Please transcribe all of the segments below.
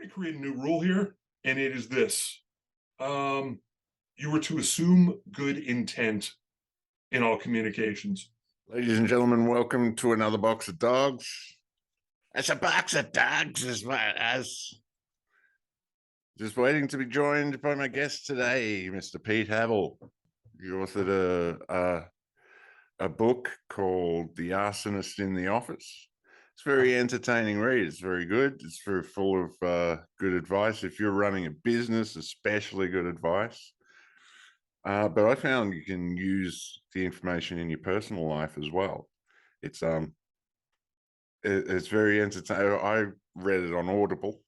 to create a new rule here, and it is this. You were to assume good intent in all communications. Ladies and gentlemen, welcome to another box of dogs. It's a box of dogs, as just waiting to be joined by my guest today, Mr. Pete Havel. He authored a book called The Arsonist in the Office. It's a very entertaining read. It's very good. It's very full of good advice. If you're running a business, especially good advice. But I found you can use the information in your personal life as well. It's very entertaining. I read it on Audible,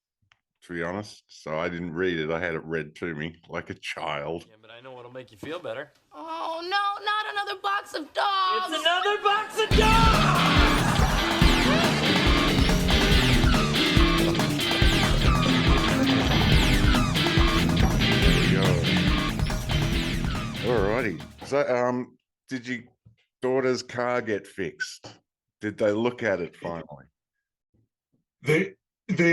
to be honest. So I didn't read it. I had it read to me like a child. Yeah, but I know what'll make you feel better. Oh no, not another box of dogs! It's another box of dogs! Alrighty. So, did your daughter's car get fixed? Did they look at it finally? They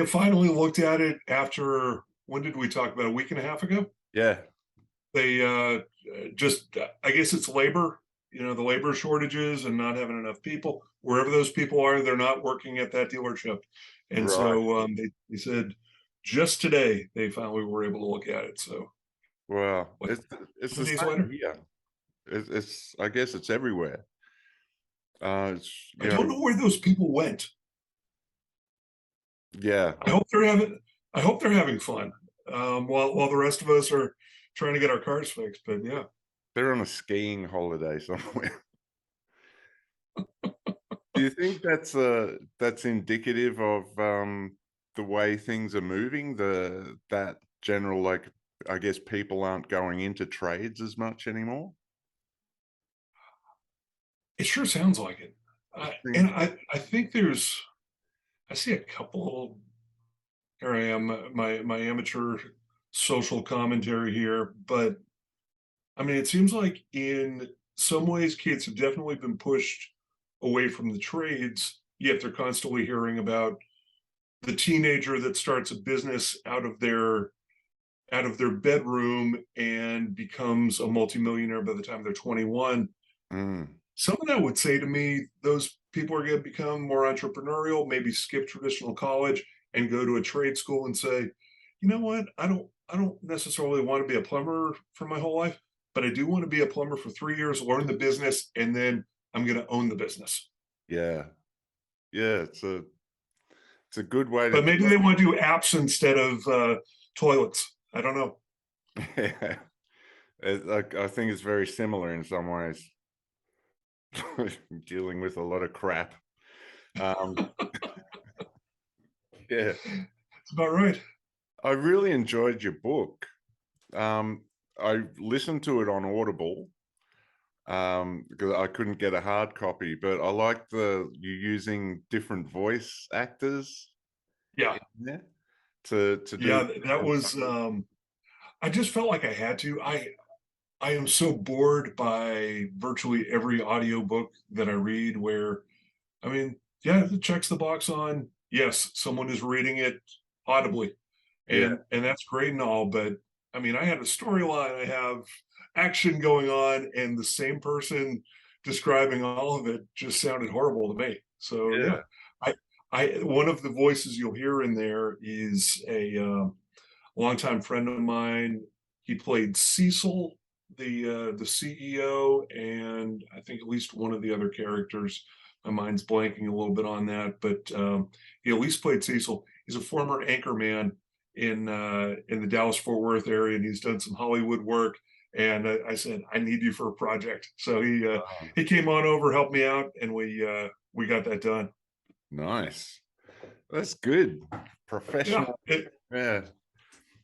finally looked at it after, when did we talk about, a week and a half ago? Yeah. They just, I guess it's labor, the labor shortages and not having enough people. Wherever those people are, they're not working at that dealership. And Right. so they said just today they finally were able to look at it. So Well, What, it's the 2 days same later? here. It's I guess it's everywhere. I don't know where those people went. Yeah. I hope they're having fun. While the rest of us are trying to get our cars fixed. But yeah. They're on a skiing holiday somewhere. Do you think that's indicative of the way things are moving? That general, like, I guess people aren't going into trades as much anymore. It sure sounds like it. I think I see a couple. Here I am, my amateur social commentary here, but I mean, it seems like in some ways kids have definitely been pushed away from the trades, yet they're constantly hearing about the teenager that starts a business out of their bedroom and becomes a multimillionaire by the time they're 21. Some of that would say to me, those people are going to become more entrepreneurial, maybe skip traditional college and go to a trade school and say, you know what, I don't necessarily want to be a plumber for my whole life, but I do want to be a plumber for 3 years, learn the business, and then I'm going to own the business. Yeah. It's a good way to. But maybe they want to do apps instead of toilets. I don't know. Yeah. I think it's very similar in some ways. Dealing with a lot of crap. Yeah, That's about right. I really enjoyed your book. I listened to it on Audible because I couldn't get a hard copy, but I like you using different voice actors. Yeah. To do. Yeah, that was I just felt like I had to. I am so bored by virtually every audiobook that I read where, I mean, yeah, it checks the box on, yes, someone is reading it audibly. And that's great and all, but I mean, I have a storyline, I have action going on, and the same person describing all of it just sounded horrible to me. So yeah, I one of the voices you'll hear in there is a longtime friend of mine. He played Cecil, the CEO, and I think at least one of the other characters. My mind's blanking a little bit on that, but he at least played Cecil. He's a former anchorman in the Dallas-Fort Worth area, and he's done some Hollywood work. And I said, I need you for a project. So he came on over, helped me out, and we got that done. Nice. That's good. Professional. Yeah.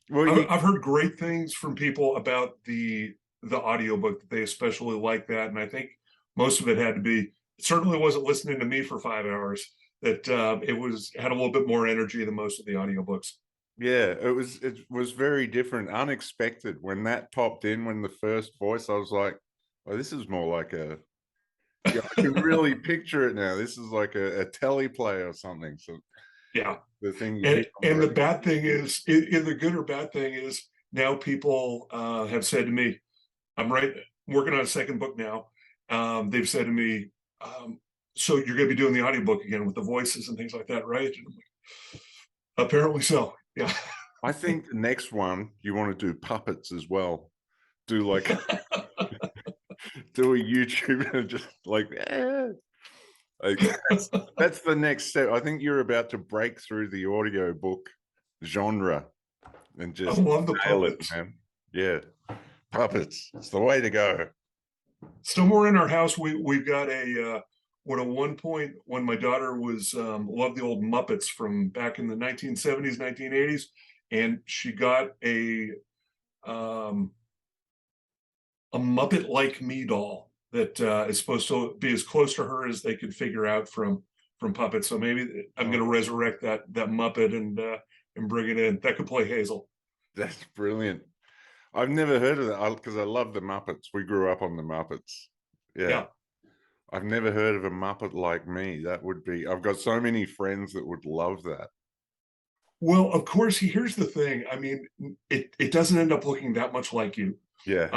Well, I've heard great things from people about the audiobook, that they especially like that. And I think most of it had to be, it certainly wasn't listening to me for 5 hours, that it had a little bit more energy than most of the audiobooks. Yeah, it was very different, unexpected. When that popped in, when the first voice, I was like, oh, this is more like I can really picture it now. This is like a teleplay or something. So Yeah. The thing you And keep on the bringing. bad thing is, the good or bad thing is, now people have said to me, I'm working on a second book now. They've said to me, so you're going to be doing the audiobook again with the voices and things like that, right? And I'm like, apparently so. Yeah. I think the next one you want to do puppets as well. Do like do a YouTube and just like, that's the next step. I think you're about to break through the audiobook genre and I just love the nail it, puppets. man. Yeah, puppets. It's the way to go. Somewhere in our house, we've got when at one point when my daughter was loved the old Muppets from back in the 1970s, 1980s, and she got a Muppet like me doll that is supposed to be as close to her as they could figure out from puppets. So maybe I'm going to resurrect that Muppet and bring it in. That could play Hazel. That's brilliant. I've never heard of that because I love the Muppets. We grew up on the Muppets. Yeah. I've never heard of a Muppet like me. That would be, I've got so many friends that would love that. Well, of course, here's the thing. I mean, it doesn't end up looking that much like you. Yeah.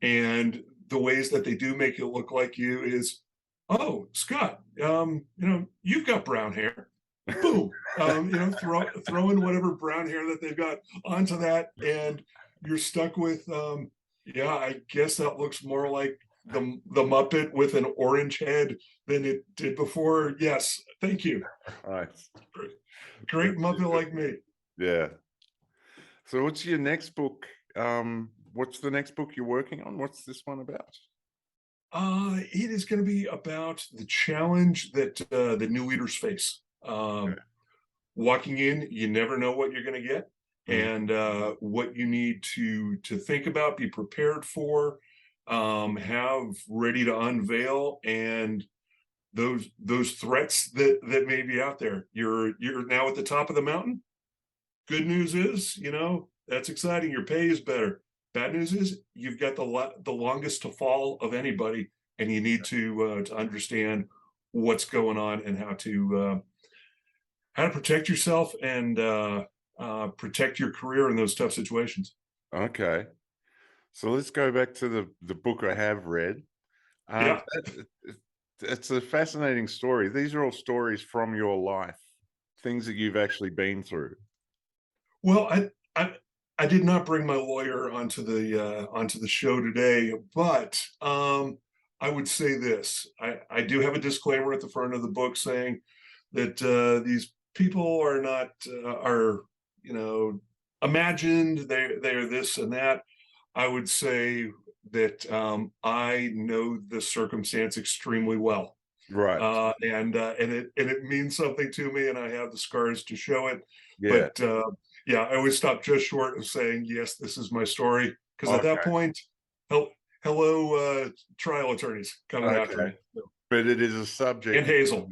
And the ways that they do make it look like you is, oh, Scott, you've got brown hair. Boom. Throw in whatever brown hair that they've got onto that, and you're stuck with, I guess that looks more like the Muppet with an orange head than it did before. Yes, thank you. Nice. Great Muppet like me. Yeah. So what's your next book? What's the next book you're working on? What's this one about? It is going to be about the challenge that the new leaders face. Walking in, you never know what you're going to get, and what you need to think about, be prepared for, have ready to unveil, and those threats that may be out there. You're now at the top of the mountain. Good news is, that's exciting. Your pay is better. Bad news is you've got the longest to fall of anybody, and you need to understand what's going on and how to protect yourself and protect your career in those tough situations. Okay. So let's go back to the book I have read. Yeah. It's a fascinating story. These are all stories from your life, things that you've actually been through. Well, I did not bring my lawyer onto the show today, but I would say this: I do have a disclaimer at the front of the book saying that these people are not imagined. They're this and that. I would say that I know the circumstance extremely well, Right. and it means something to me, and I have the scars to show it. Yeah. But I always stop just short of saying, yes, this is my story, because at that Okay. point, hello, trial attorneys coming after me. But it is a subject. And Hazel.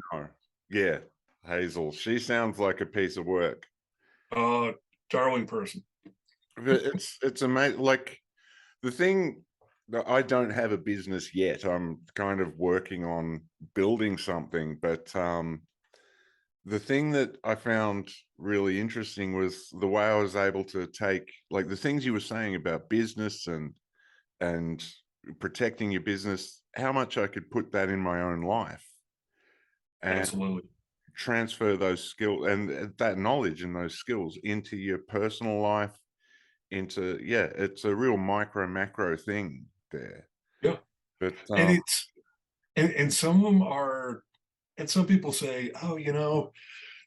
Yeah, Hazel. She sounds like a piece of work. Darling person. But it's amazing. Like, the thing that I don't have a business yet. I'm kind of working on building something, but the thing that I found really interesting was the way I was able to take, like, the things you were saying about business and protecting your business, how much I could put that in my own life and Absolutely. transfer those skills and that knowledge and those skills into your personal life, into, it's a real micro macro thing there. Yeah. But And it's and some of them are, and some people say, oh,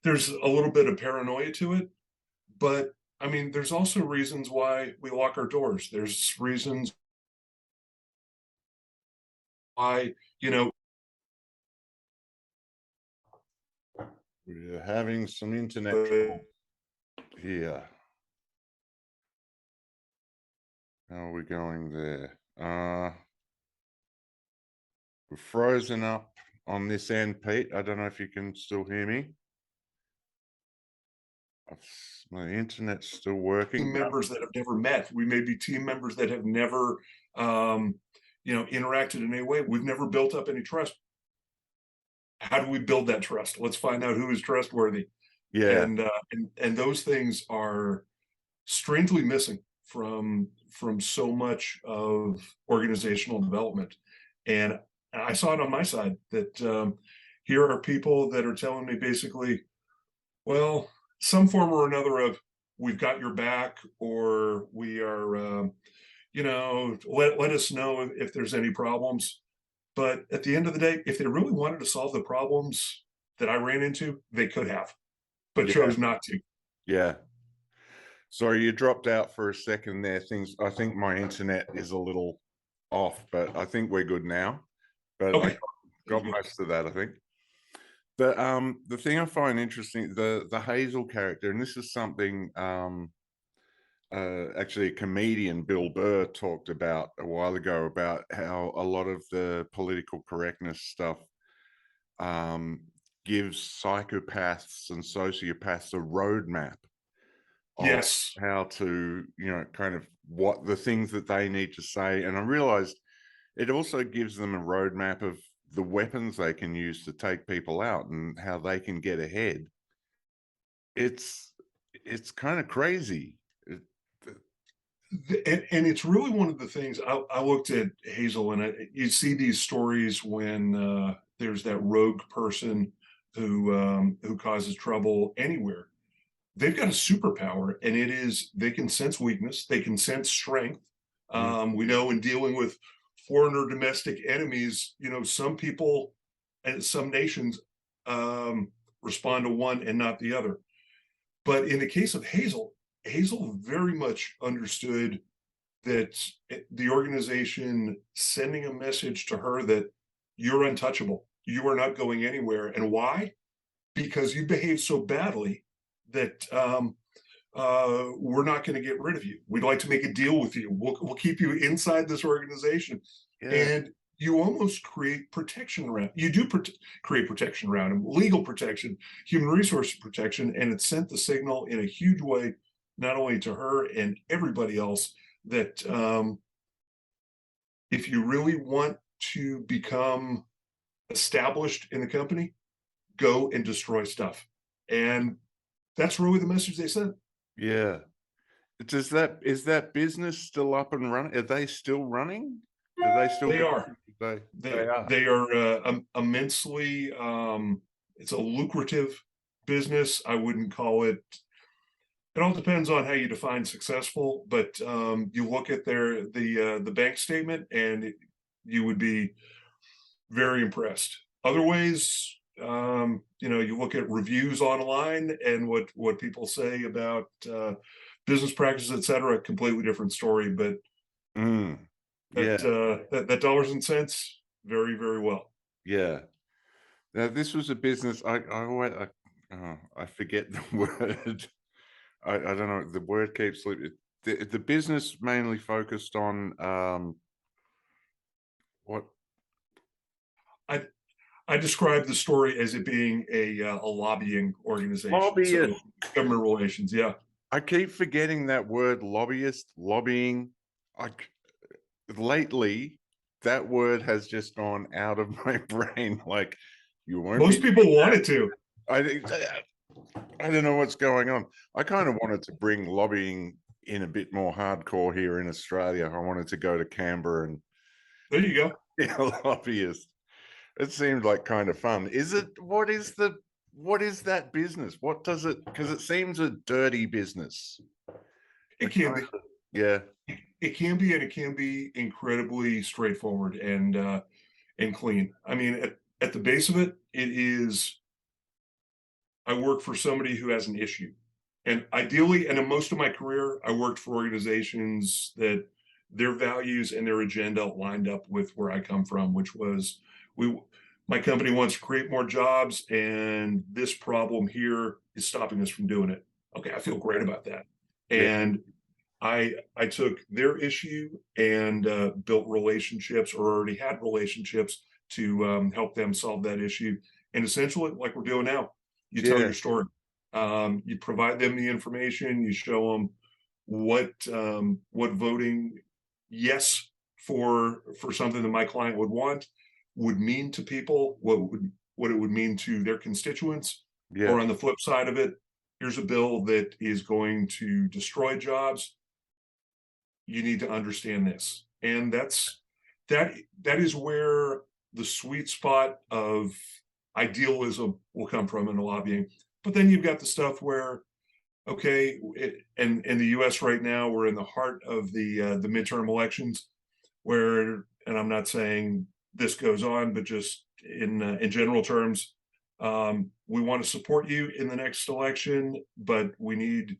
there's a little bit of paranoia to it, but I mean, there's also reasons why we lock our doors. There's reasons why, we're having some internet trouble here. How are we going there? We're frozen up on this end, Pete. I don't know if you can still hear me. My internet's still working. Team members that have never met. We may be team members that have never, interacted in any way. We've never built up any trust. How do we build that trust? Let's find out who is trustworthy. Yeah. And those things are strangely missing from so much of organizational development. And I saw it on my side that here are people that are telling me basically, well, some form or another of we've got your back, or we are, let us know if there's any problems. But at the end of the day, if they really wanted to solve the problems that I ran into, they could have, but Yeah. chose not to. Yeah. Sorry, you dropped out for a second there. I think my internet is a little off, but I think we're good now. But I Okay. got most of that, I think. The thing I find interesting, the Hazel character, and this is something actually a comedian, Bill Burr, talked about a while ago, about how a lot of the political correctness stuff gives psychopaths and sociopaths a roadmap of Yes. how to, kind of what the things that they need to say. And I realized it also gives them a roadmap of the weapons they can use to take people out and how they can get ahead. It's kind of crazy. And it's really one of the things I looked at Hazel, and you see these stories when there's that rogue person who causes trouble anywhere. They've got a superpower, and it is they can sense weakness, they can sense strength. We know in dealing with foreign or domestic enemies, some people and some nations respond to one and not the other. But in the case of Hazel, Hazel very much understood that the organization sending a message to her that you're untouchable, you are not going anywhere. And why? Because you behaved so badly that we're not going to get rid of you. We'd like to make a deal with you. We'll keep you inside this organization. Yeah. And you almost create protection around. You do create protection around him, legal protection, human resource protection, and it sent the signal in a huge way, not only to her and everybody else, that if you really want to become established in the company, go and destroy stuff. And that's really the message they sent. Yeah. Is that business still up and running? Are they still running? Are they still? They are. They are. They are immensely. It's a lucrative business. I wouldn't call it. It all depends on how you define successful. But you look at the bank statement, and you would be very impressed. Other ways, you look at reviews online and what people say about business practices, et cetera. Completely different story. But yeah, that dollars and cents, very, very well. Yeah. Now this was a business. I forget the word. I don't know. The word keeps slipping. The business mainly focused on what? I describe the story as it being a lobbying organization. Lobbyist. So government relations. Yeah. I keep forgetting that word, lobbyist, lobbying. Lately, that word has just gone out of my brain. Like, you won't. Most people wanted to. I don't know what's going on. I kind of wanted to bring lobbying in a bit more hardcore here in Australia. I wanted to go to Canberra and There you go. be a lobbyist. It seemed like kind of fun. What is that business? What does it, because it seems a dirty business. It can be. Yeah. It can be, and it can be incredibly straightforward and clean. I mean, at the base of it, it is, I work for somebody who has an issue. And ideally, and in most of my career, I worked for organizations that their values and their agenda lined up with where I come from, which was my company wants to create more jobs, and this problem here is stopping us from doing it. Okay, I feel great about that. And I took their issue and built relationships, or already had relationships, to help them solve that issue. And essentially, like we're doing now, you tell your story. You provide them the information. You show them what voting yes for something that my client would want would mean to people, what it would mean to their constituents. Yeah. Or on the flip side of it, here's a bill that is going to destroy jobs. You need to understand this. And that is where the sweet spot of idealism will come from in lobbying. But then you've got the stuff where, okay, and in the US right now, we're in the heart of the midterm elections, where, and I'm not saying this goes on, but just in general terms, we want to support you in the next election, but we need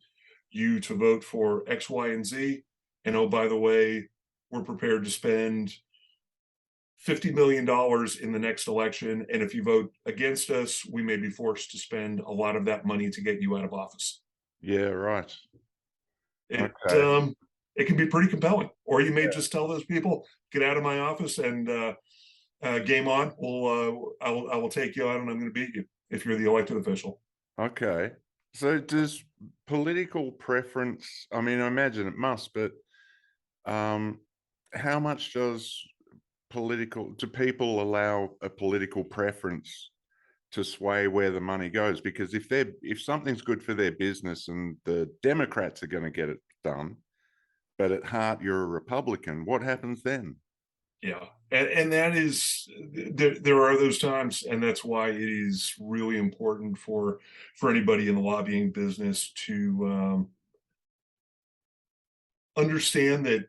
you to vote for X, Y, and Z. And oh, by the way, we're prepared to spend $50 million in the next election. And if you vote against us, we may be forced to spend a lot of that money to get you out of office. Yeah, right. It, Okay. it can be pretty compelling. Or you may just tell those people, get out of my office and game on. I will take you out and I'm going to beat you if you're the elected official. Okay. So does political preference, I mean, I imagine it must, but how much do people allow a political preference to sway where the money goes? Because if something's good for their business and the Democrats are going to get it done, but at heart you're a Republican, what happens then? Yeah, and that is, there are those times, and that's why it is really important for anybody in the lobbying business to understand that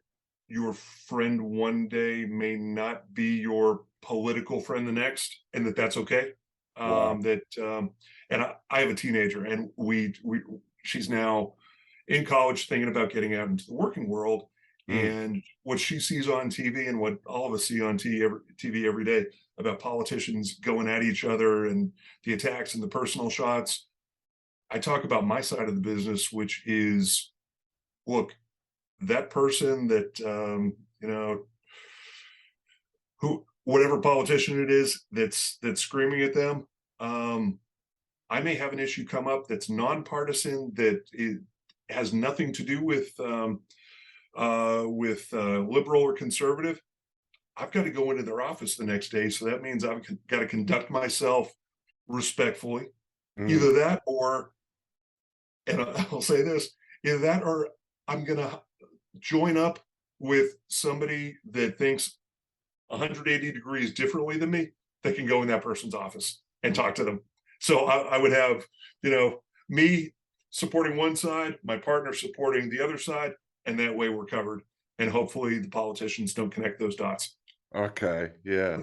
your friend one day may not be your political friend the next, and that's okay. Wow. And I have a teenager, and she's now in college thinking about getting out into the working world. Mm. And what she sees on TV and what all of us see on TV every day about politicians going at each other and the attacks and the personal shots. I talk about my side of the business, which is, look, that person that, whatever politician it is that's screaming at them, I may have an issue come up that's nonpartisan, that it has nothing to do with liberal or conservative. I've got to go into their office the next day, so that means I've got to conduct myself respectfully. Mm. Either that, or, and I'll say this, either that, or I'm going to join up with somebody that thinks 180 degrees differently than me, that can go in that person's office and talk to them. So I would have, me supporting one side, my partner supporting the other side, and that way we're covered. And hopefully the politicians don't connect those dots. Okay, yeah.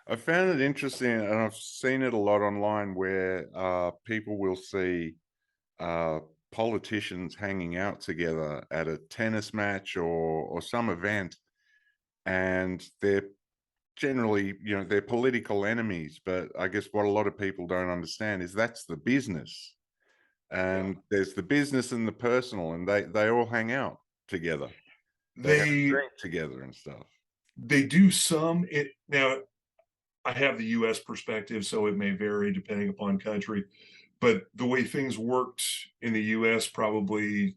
I found it interesting, and I've seen it a lot online, where people will see politicians hanging out together at a tennis match or some event, and they're generally, they're political enemies. But I guess what a lot of people don't understand is that's the business, and there's the business and the personal, and they all hang out together. They have a drink together and stuff. They do some. Now, I have the U.S. perspective, so it may vary depending upon country. But the way things worked in the U.S. probably,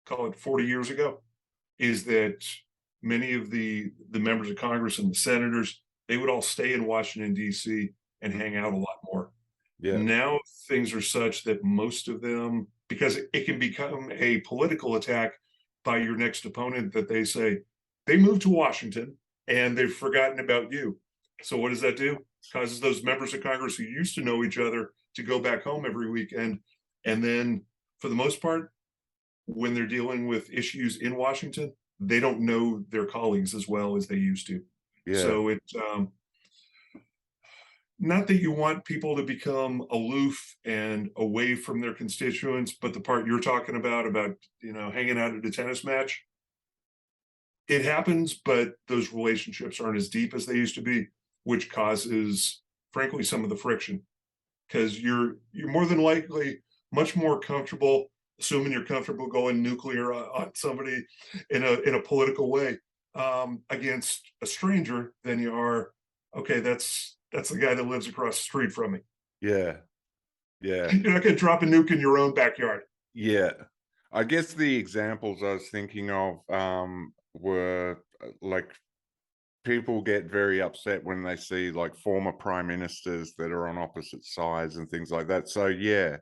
call it 40 years ago, is that many of the members of Congress and the senators, they would all stay in Washington, D.C. and hang out a lot more. Yeah. Now things are such that most of them, because it can become a political attack by your next opponent, that they say they moved to Washington and they've forgotten about you. So what does that do? It causes those members of Congress who used to know each other to go back home every weekend. And then for the most part, when they're dealing with issues in Washington, they don't know their colleagues as well as they used to. Yeah. So it's not that you want people to become aloof and away from their constituents, but the part you're talking about, hanging out at a tennis match, it happens, but those relationships aren't as deep as they used to be, which causes, frankly, some of the friction. Because you're more than likely much more comfortable, assuming you're comfortable going nuclear on somebody in a political way, against a stranger, than you are, okay, that's the guy that lives across the street from me. Yeah. Yeah. You're not going to drop a nuke in your own backyard. Yeah. I guess the examples I was thinking of were like, people get very upset when they see like former prime ministers that are on opposite sides and things like that. So yeah,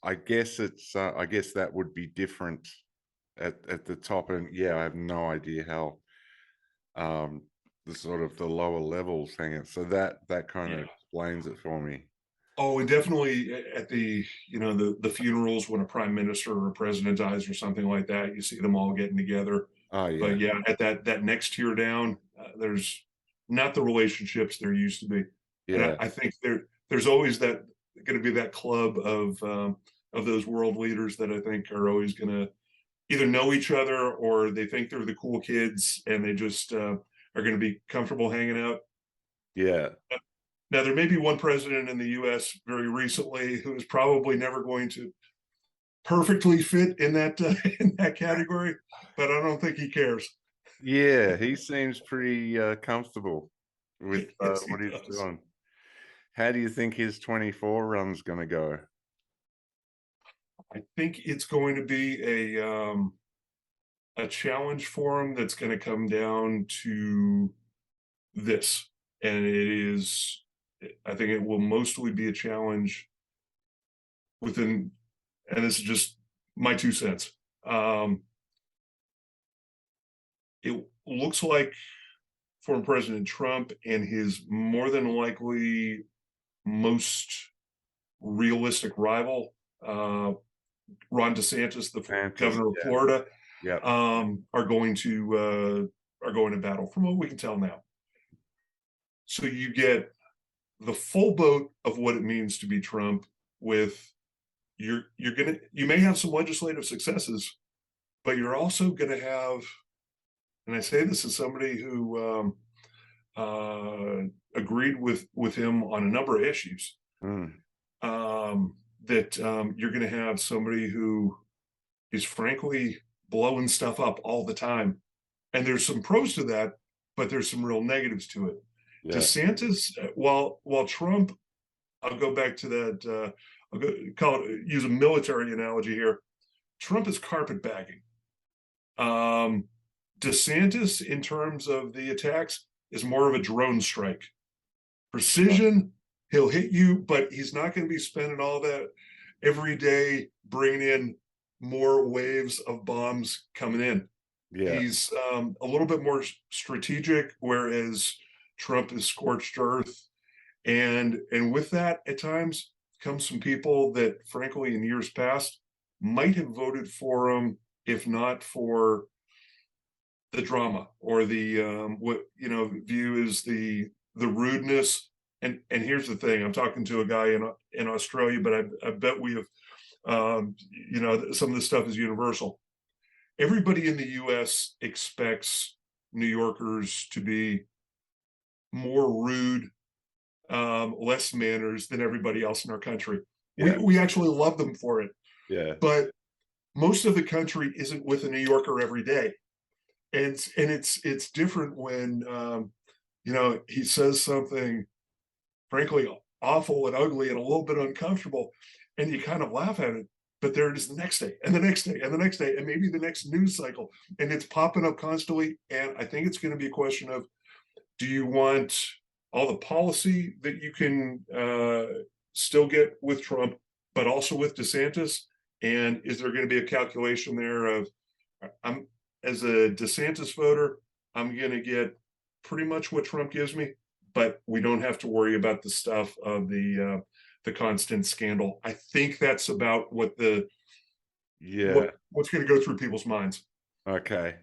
I guess it's I guess that would be different at the top, and yeah, I have no idea how the sort of the lower levels hang it. So that kind of Yeah. explains it for me. Oh, and definitely at the, the funerals when a prime minister or a president dies or something like that, you see them all getting together. Oh yeah, But yeah, at that next tier down, there's not the relationships there used to be. And yeah, I think there's always that going to be that club of those world leaders that I think are always going to either know each other or they think they're the cool kids and they just are going to be comfortable hanging out. yeah, Now, there may be one president in the US very recently who is probably never going to perfectly fit in that category, but I don't think he cares. yeah. He seems pretty comfortable with Yes, he what he's does. doing. How do you think his 24 run's going to go? I think it's going to be a challenge for him that's going to come down to this, and it is. I think it will mostly be a challenge within, and this is just my 2 cents. It looks like former President Trump and his more than likely most realistic rival, Ron DeSantis, the Fantastic. governor of Yeah, Florida, yeah, are going to battle from what we can tell now. So you get the full boat of what it means to be Trump with you may have some legislative successes, but you're also gonna have, and I say this as somebody who agreed with him on a number of issues, mm, that you're gonna have somebody who is frankly blowing stuff up all the time. And there's some pros to that, but there's some real negatives to it. yeah, DeSantis, while Trump, I'll go back to that. Use a military analogy here. Trump is carpetbagging. DeSantis, in terms of the attacks, is more of a drone strike. Precision, he'll hit you, but he's not going to be spending all that every day bringing in more waves of bombs coming in. yeah, He's a little bit more strategic, whereas Trump is scorched earth. And with that, at times, comes some people that, frankly, in years past, might have voted for him if not for the drama or the what view is the rudeness. And here's the thing: I'm talking to a guy in Australia, but I bet we have some of this stuff is universal. Everybody in the U.S. expects New Yorkers to be more rude, less manners than everybody else in our country. yeah, We actually love them for it, yeah, but most of the country isn't with a New Yorker every day, and it's different when he says something frankly awful and ugly and a little bit uncomfortable, and you kind of laugh at it. But there it is the next day, and the next day, and the next day, and maybe the next news cycle, and it's popping up constantly. And I think it's going to be a question of, do you want all the policy that you can still get with Trump, but also with DeSantis? And is there going to be a calculation there of, I'm as a DeSantis voter, I'm going to get pretty much what Trump gives me, but we don't have to worry about the stuff of the constant scandal. I think that's about what what's going to go through people's minds. okay,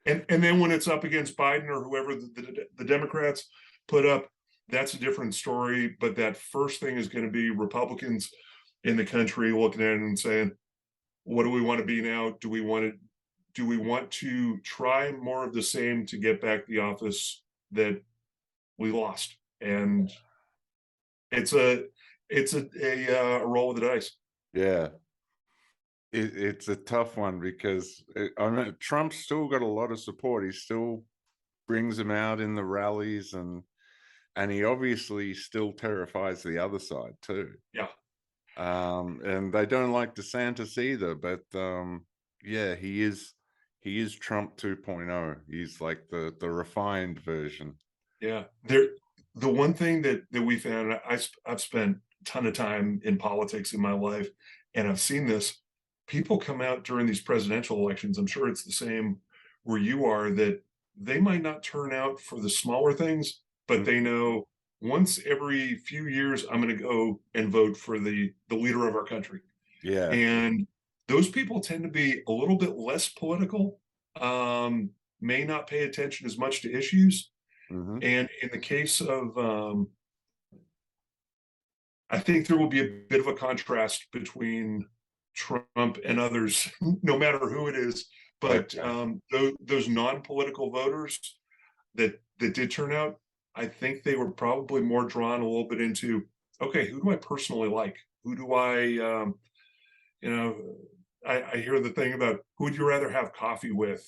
And then when it's up against Biden or whoever the Democrats put up, that's a different story. But that first thing is going to be Republicans in the country looking at it and saying, what do we want to be now? Do we want to try more of the same to get back the office that we lost? And it's a roll of the dice. yeah. It's a tough one because I mean, Trump's still got a lot of support. He still brings them out in the rallies, and he obviously still terrifies the other side too. Yeah. And they don't like DeSantis either, but yeah, he is Trump 2.0. He's like the refined version. Yeah. The one thing that we found, I've spent a ton of time in politics in my life, and I've seen this, people come out during these presidential elections, I'm sure it's the same where you are, that they might not turn out for the smaller things, but they know once every few years, I'm going to go and vote for the leader of our country. Yeah. And those people tend to be a little bit less political, may not pay attention as much to issues. Mhm. And in the case of, I think there will be a bit of a contrast between Trump and others, no matter who it is. But those non-political voters that did turn out, I think they were probably more drawn a little bit into, okay, who do I personally like? Who do I, I hear the thing about who would you rather have coffee with?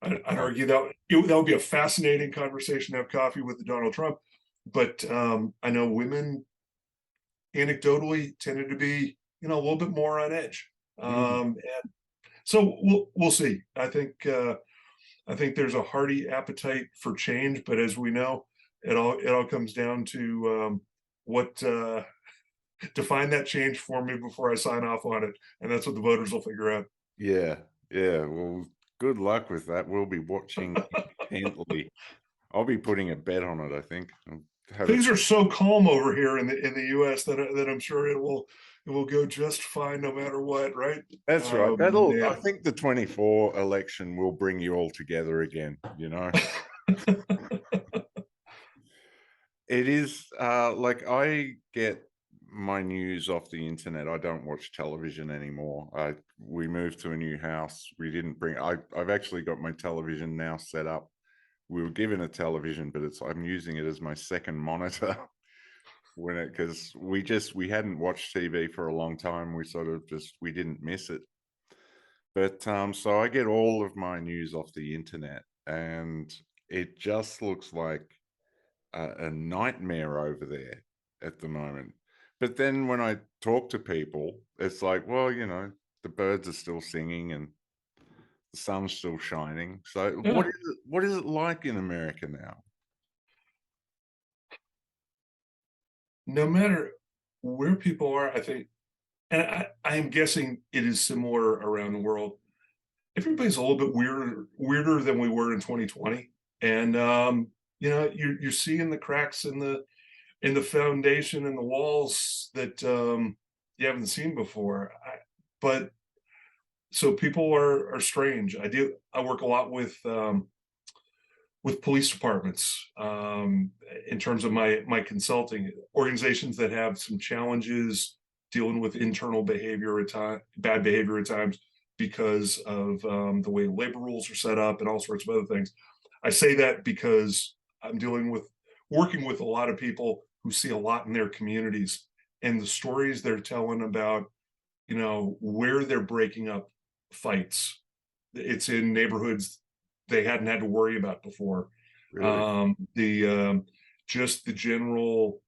I'd argue that that would be a fascinating conversation to have coffee with Donald Trump. But I know women anecdotally tended to be, a little bit more on edge. And so we'll see. I think there's a hearty appetite for change, but as we know, it all comes down to what define that change for me before I sign off on it, and that's what the voters will figure out. Yeah. Well, good luck with that. We'll be watching intently. I'll be putting a bet on it, I think. Things are so calm over here in the U.S. that I'm sure it will go just fine no matter what, right? That's right. I Yeah. think the 24 election will bring you all together again, It is like I get my news off the internet. I don't watch television anymore. We moved to a new house. We didn't bring I've actually got my television now set up. We were given a television, but I'm using it as my second monitor because we hadn't watched TV for a long time. We sort of we didn't miss it. But so I get all of my news off the internet, and it just looks like a nightmare over there at the moment. But then when I talk to people, it's like, well, the birds are still singing and the sun's still shining. So Yeah. what is it like in America now? No matter where people are, I think, and I am guessing it is similar around the world. Everybody's a little bit weirder than we were in 2020, and you're seeing the cracks in the foundation and the walls that you haven't seen before. But so people are strange. I work a lot with police departments in terms of my consulting, organizations that have some challenges dealing with internal behavior bad behavior at times because of the way labor rules are set up and all sorts of other things. I say that because I'm working with a lot of people who see a lot in their communities, and the stories they're telling about, where they're breaking up fights. It's in neighborhoods they hadn't had to worry about before. Really? Just the general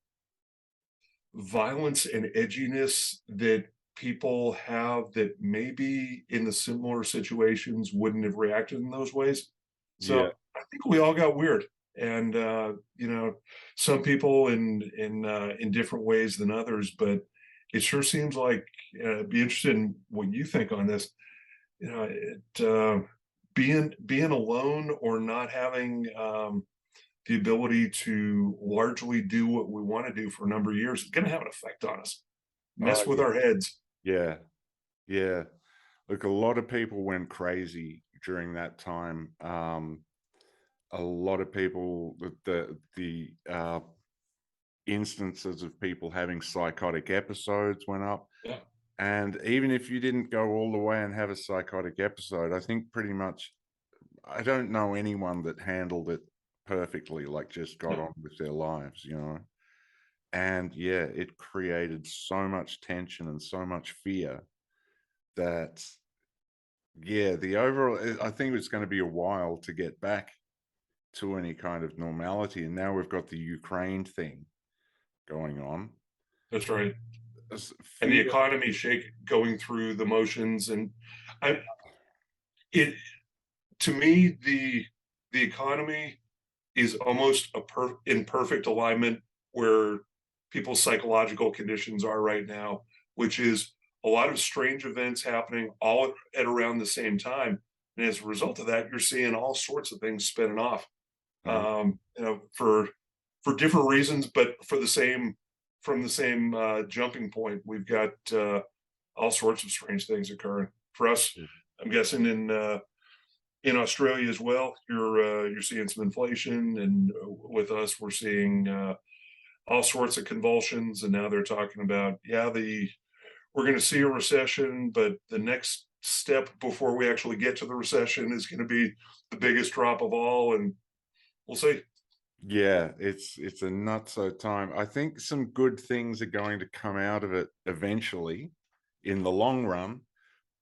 violence and edginess that people have that maybe in the similar situations wouldn't have reacted in those ways. So Yeah. I think we all got weird, and some people in different ways than others, but it sure seems like be interested in what you think on this. Being alone or not having the ability to largely do what we want to do for a number of years is going to have an effect on us, mess with our heads. Yeah. Look, a lot of people went crazy during that time. A lot of people, the instances of people having psychotic episodes went up. Yeah. And even if you didn't go all the way and have a psychotic episode, I think pretty much, I don't know anyone that handled it perfectly, like just got on with their lives, And yeah, it created so much tension and so much fear that, yeah, the overall, I think it's going to be a while to get back to any kind of normality. And now we've got the Ukraine thing going on. That's right. And the economy going through the motions, and to me, the economy is almost in perfect alignment where people's psychological conditions are right now, which is a lot of strange events happening all at around the same time. And as a result of that, you're seeing all sorts of things spinning off, for different reasons, but from the same jumping point. We've got all sorts of strange things occurring. For us, I'm guessing in Australia as well, you're seeing some inflation, and with us, we're seeing all sorts of convulsions. And now they're talking about, we're going to see a recession, but the next step before we actually get to the recession is going to be the biggest drop of all, and we'll see. Yeah, it's a nutso time. I think some good things are going to come out of it eventually in the long run,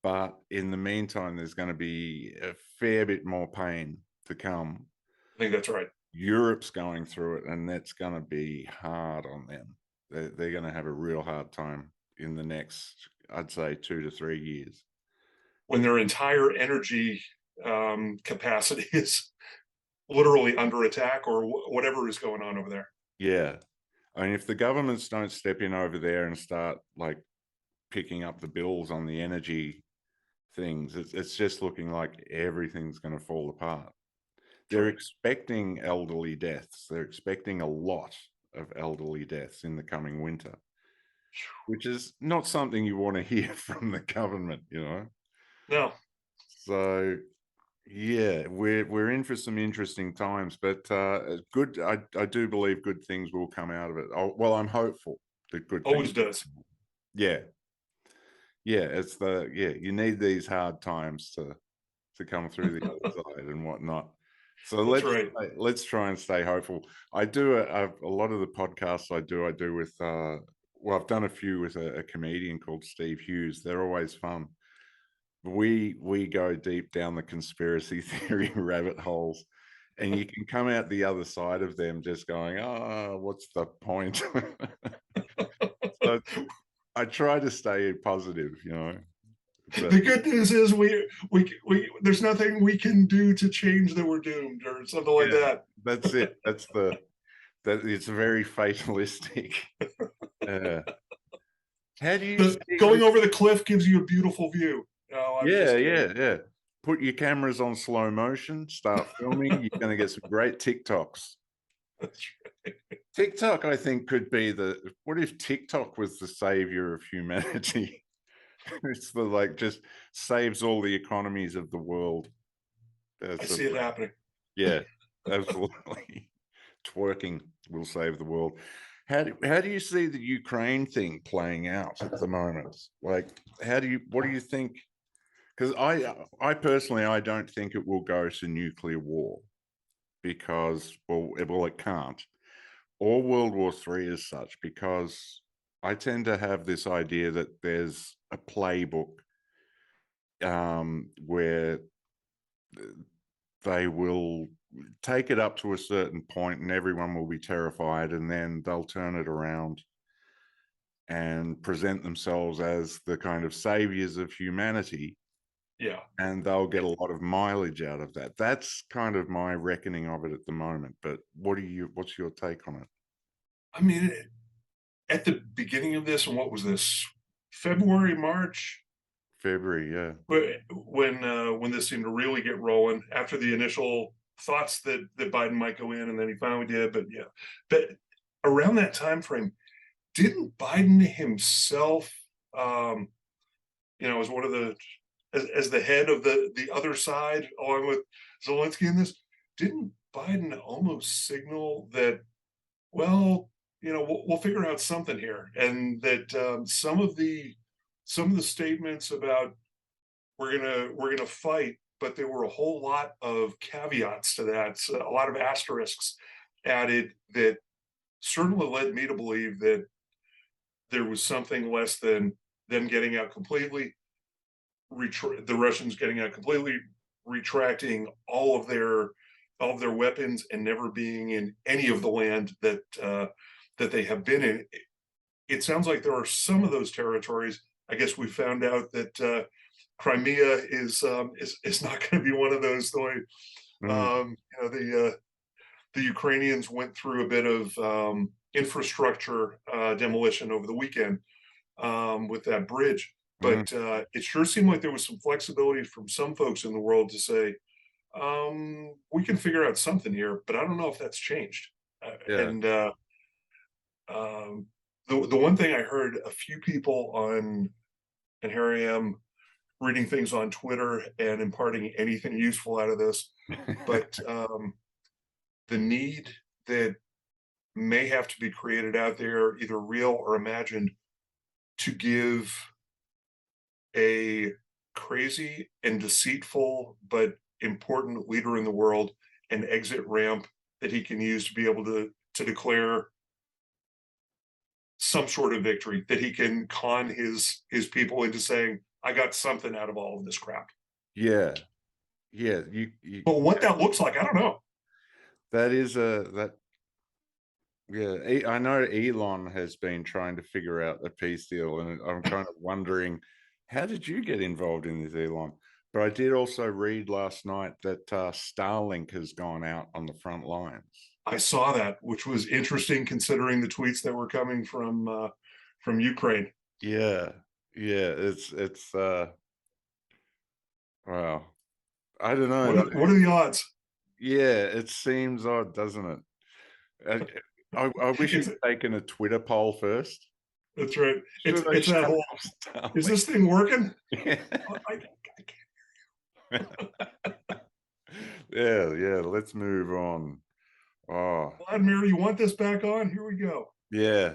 but in the meantime, there's going to be a fair bit more pain to come. I think that's right. Europe's going through it, and that's going to be hard on them. They're going to have a real hard time in the next, I'd say, 2 to 3 years. When their entire energy capacity is literally under attack, or whatever is going on over there. Yeah. I mean, if the governments don't step in over there and start like picking up the bills on the energy things, it's just looking like everything's going to fall apart. They're expecting elderly deaths. They're expecting a lot of elderly deaths in the coming winter, which is not something you want to hear from the government, No. So yeah, we're in for some interesting times, but good. I do believe good things will come out of it. Well, I'm hopeful that good Always things. does. Yeah. You need these hard times to come through the other side and whatnot. So let's try and stay hopeful. I do a lot of the podcasts I do with I've done a few with a comedian called Steve Hughes. They're always fun. We go deep down the conspiracy theory rabbit holes, and you can come out the other side of them just going, what's the point? So I try to stay positive, But the good news is we there's nothing we can do to change that we're doomed, or something like that. That's it. It's very fatalistic. How do you going over the cliff gives you a beautiful view? Yeah. Put your cameras on slow motion, start filming. You're going to get some great TikToks. That's right. TikTok, I think, could be what if TikTok was the savior of humanity? It's just saves all the economies of the world. I see it happening. Yeah, absolutely. Twerking will save the world. How do you see the Ukraine thing playing out at the moment? Like, what do you think? Because I personally, I don't think it will go to nuclear war, because, it can't. Or World War III as such, because I tend to have this idea that there's a playbook where they will take it up to a certain point and everyone will be terrified, and then they'll turn it around and present themselves as the kind of saviors of humanity. Yeah. And they'll get a lot of mileage out of that. That's kind of my reckoning of it at the moment. But what's your take on it? I mean, at the beginning of this, and what was this? February, March? February, yeah. When this seemed to really get rolling, after the initial thoughts that Biden might go in, and then he finally did. But around that time frame, didn't Biden himself, as one of the as the head of the other side, along with Zelensky in this, didn't Biden almost signal that, well, we'll figure out something here, and that some of the statements about we're gonna fight, but there were a whole lot of caveats to that, so a lot of asterisks added, that certainly led me to believe that there was something less than them getting out completely, the Russians getting out completely, retracting all of their weapons, and never being in any of the land that they have been in. It sounds like there are some of those territories. I guess we found out that Crimea is not going to be one of those. The Ukrainians went through a bit of infrastructure demolition over the weekend with that bridge. But it sure seemed like there was some flexibility from some folks in the world to say, we can figure out something here, but I don't know if that's changed. Yeah. And the one thing I heard a few people on, and here I am reading things on Twitter and imparting anything useful out of this, but the need that may have to be created out there, either real or imagined, to give a crazy and deceitful but important leader in the world an exit ramp that he can use to be able to declare some sort of victory, that he can con his people into saying, I got something out of all of this crap. Yeah. But what that looks like, I don't know. That is I know Elon has been trying to figure out a peace deal, and I'm kind of wondering, how did you get involved in this, Elon? But I did also read last night that Starlink has gone out on the front lines. I saw that, which was interesting considering the tweets that were coming from Ukraine. Yeah, it's wow. I don't know. What are the odds? Yeah, it seems odd, doesn't it? I wish he'd taken a Twitter poll first. That's right. It's that whole, is this thing working? Yeah. I can't hear you. Yeah, let's move on. Oh, Vladimir, you want this back on? Here we go. Yeah.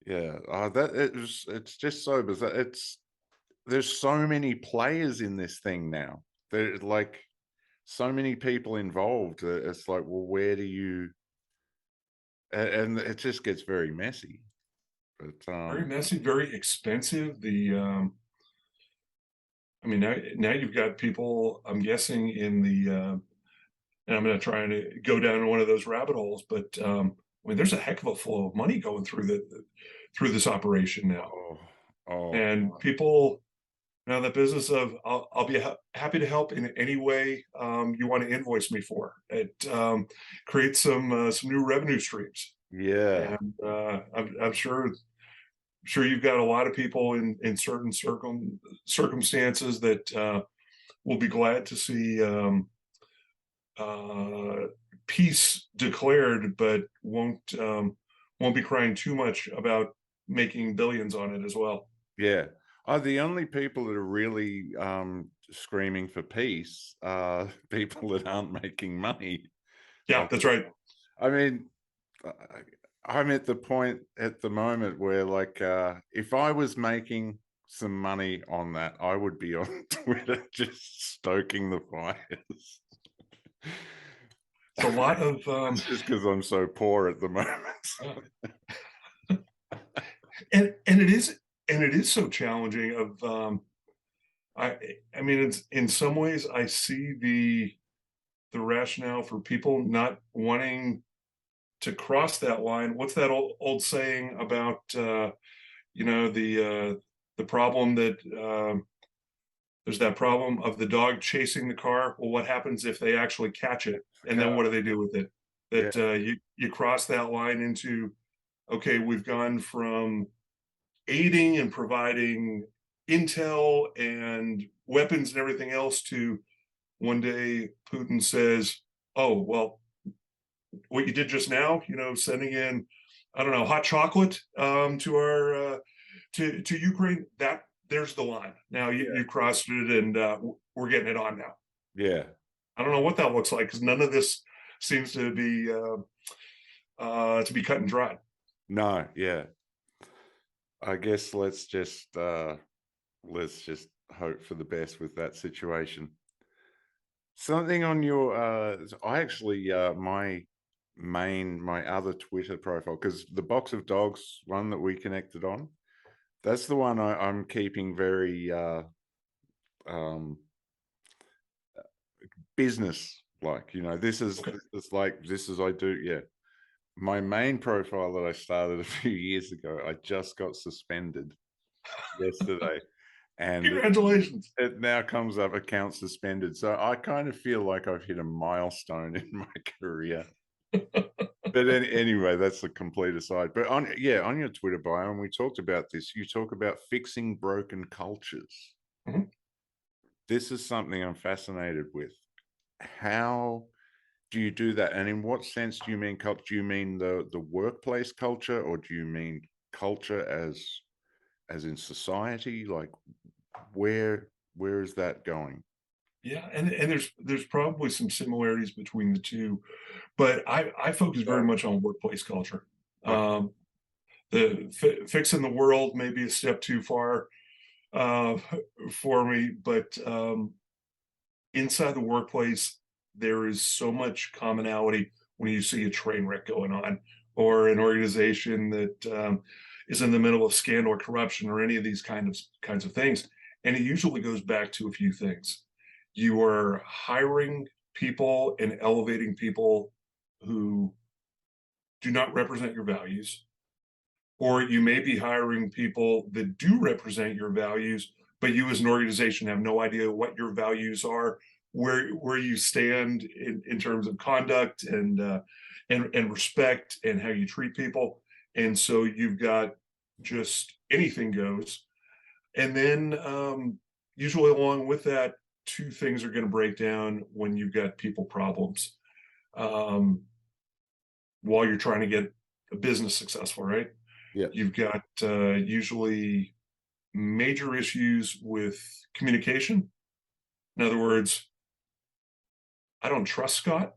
It's just so bizarre. There's so many players in this thing now. There's like so many people involved. It's like, well, where do you? And it just gets very messy. But very messy, very expensive. I mean, now you've got people, I'm guessing, in the, and I'm going to try and go down one of those rabbit holes, but I mean, there's a heck of a flow of money going through this operation now. And people, now the business of, I'll be happy to help in any way you want to invoice me for. It creates some new revenue streams. Yeah. And I'm sure you've got a lot of people in certain circumstances that will be glad to see peace declared, but won't be crying too much about making billions on it as well. Yeah. The only people that are really screaming for peace are people that aren't making money. Yeah, that's right. I mean, I'm at the point at the moment where, like, if I was making some money on that, I would be on Twitter just stoking the fires. It's a lot of it's just because I'm so poor at the moment. and it is so challenging. Of I mean, it's, in some ways I see the rationale for people not wanting to cross that line. What's that old saying about the problem that there's that problem of the dog chasing the car. Well, what happens if they actually catch it, and then what do they do with it? That you cross that line into, okay, we've gone from aiding and providing intel and weapons and everything else to one day Putin says, oh, well, what you did just now, sending in, I don't know, hot chocolate to our to Ukraine, that there's the line. Now you crossed it, and we're getting it on now. Yeah. I don't know what that looks like, because none of this seems to be cut and dried. No, yeah. I guess let's just hope for the best with that situation. Something on your I actually my other Twitter profile, because the Box of Dogs one that we connected on, that's the one I'm keeping very business like. This is I do. Yeah. My main profile that I started a few years ago, I just got suspended yesterday. And congratulations. it now comes up account suspended. So I kind of feel like I've hit a milestone in my career. But anyway, that's the complete aside. But on your Twitter bio, and we talked about this, you talk about fixing broken cultures. Mhm. This is something I'm fascinated with. How do you do that? And in what sense do you mean culture? Do you mean the workplace culture, or do you mean culture as in society? Like where is that going? Yeah, and there's probably some similarities between the two, but I focus very much on workplace culture. Okay. The fixing the world may be a step too far uh, for me, but inside the workplace, there is so much commonality when you see a train wreck going on, or an organization that is in the middle of scandal or corruption, or any of these kinds of things. And it usually goes back to a few things. You are hiring people and elevating people who do not represent your values, or you may be hiring people that do represent your values, but you as an organization have no idea what your values are, where you stand in terms of conduct and respect and how you treat people. And so you've got just anything goes. And then usually along with that, two things are going to break down when you've got people problems while you're trying to get a business successful, right? Yeah. You've got usually major issues with communication. In other words, I don't trust Scott.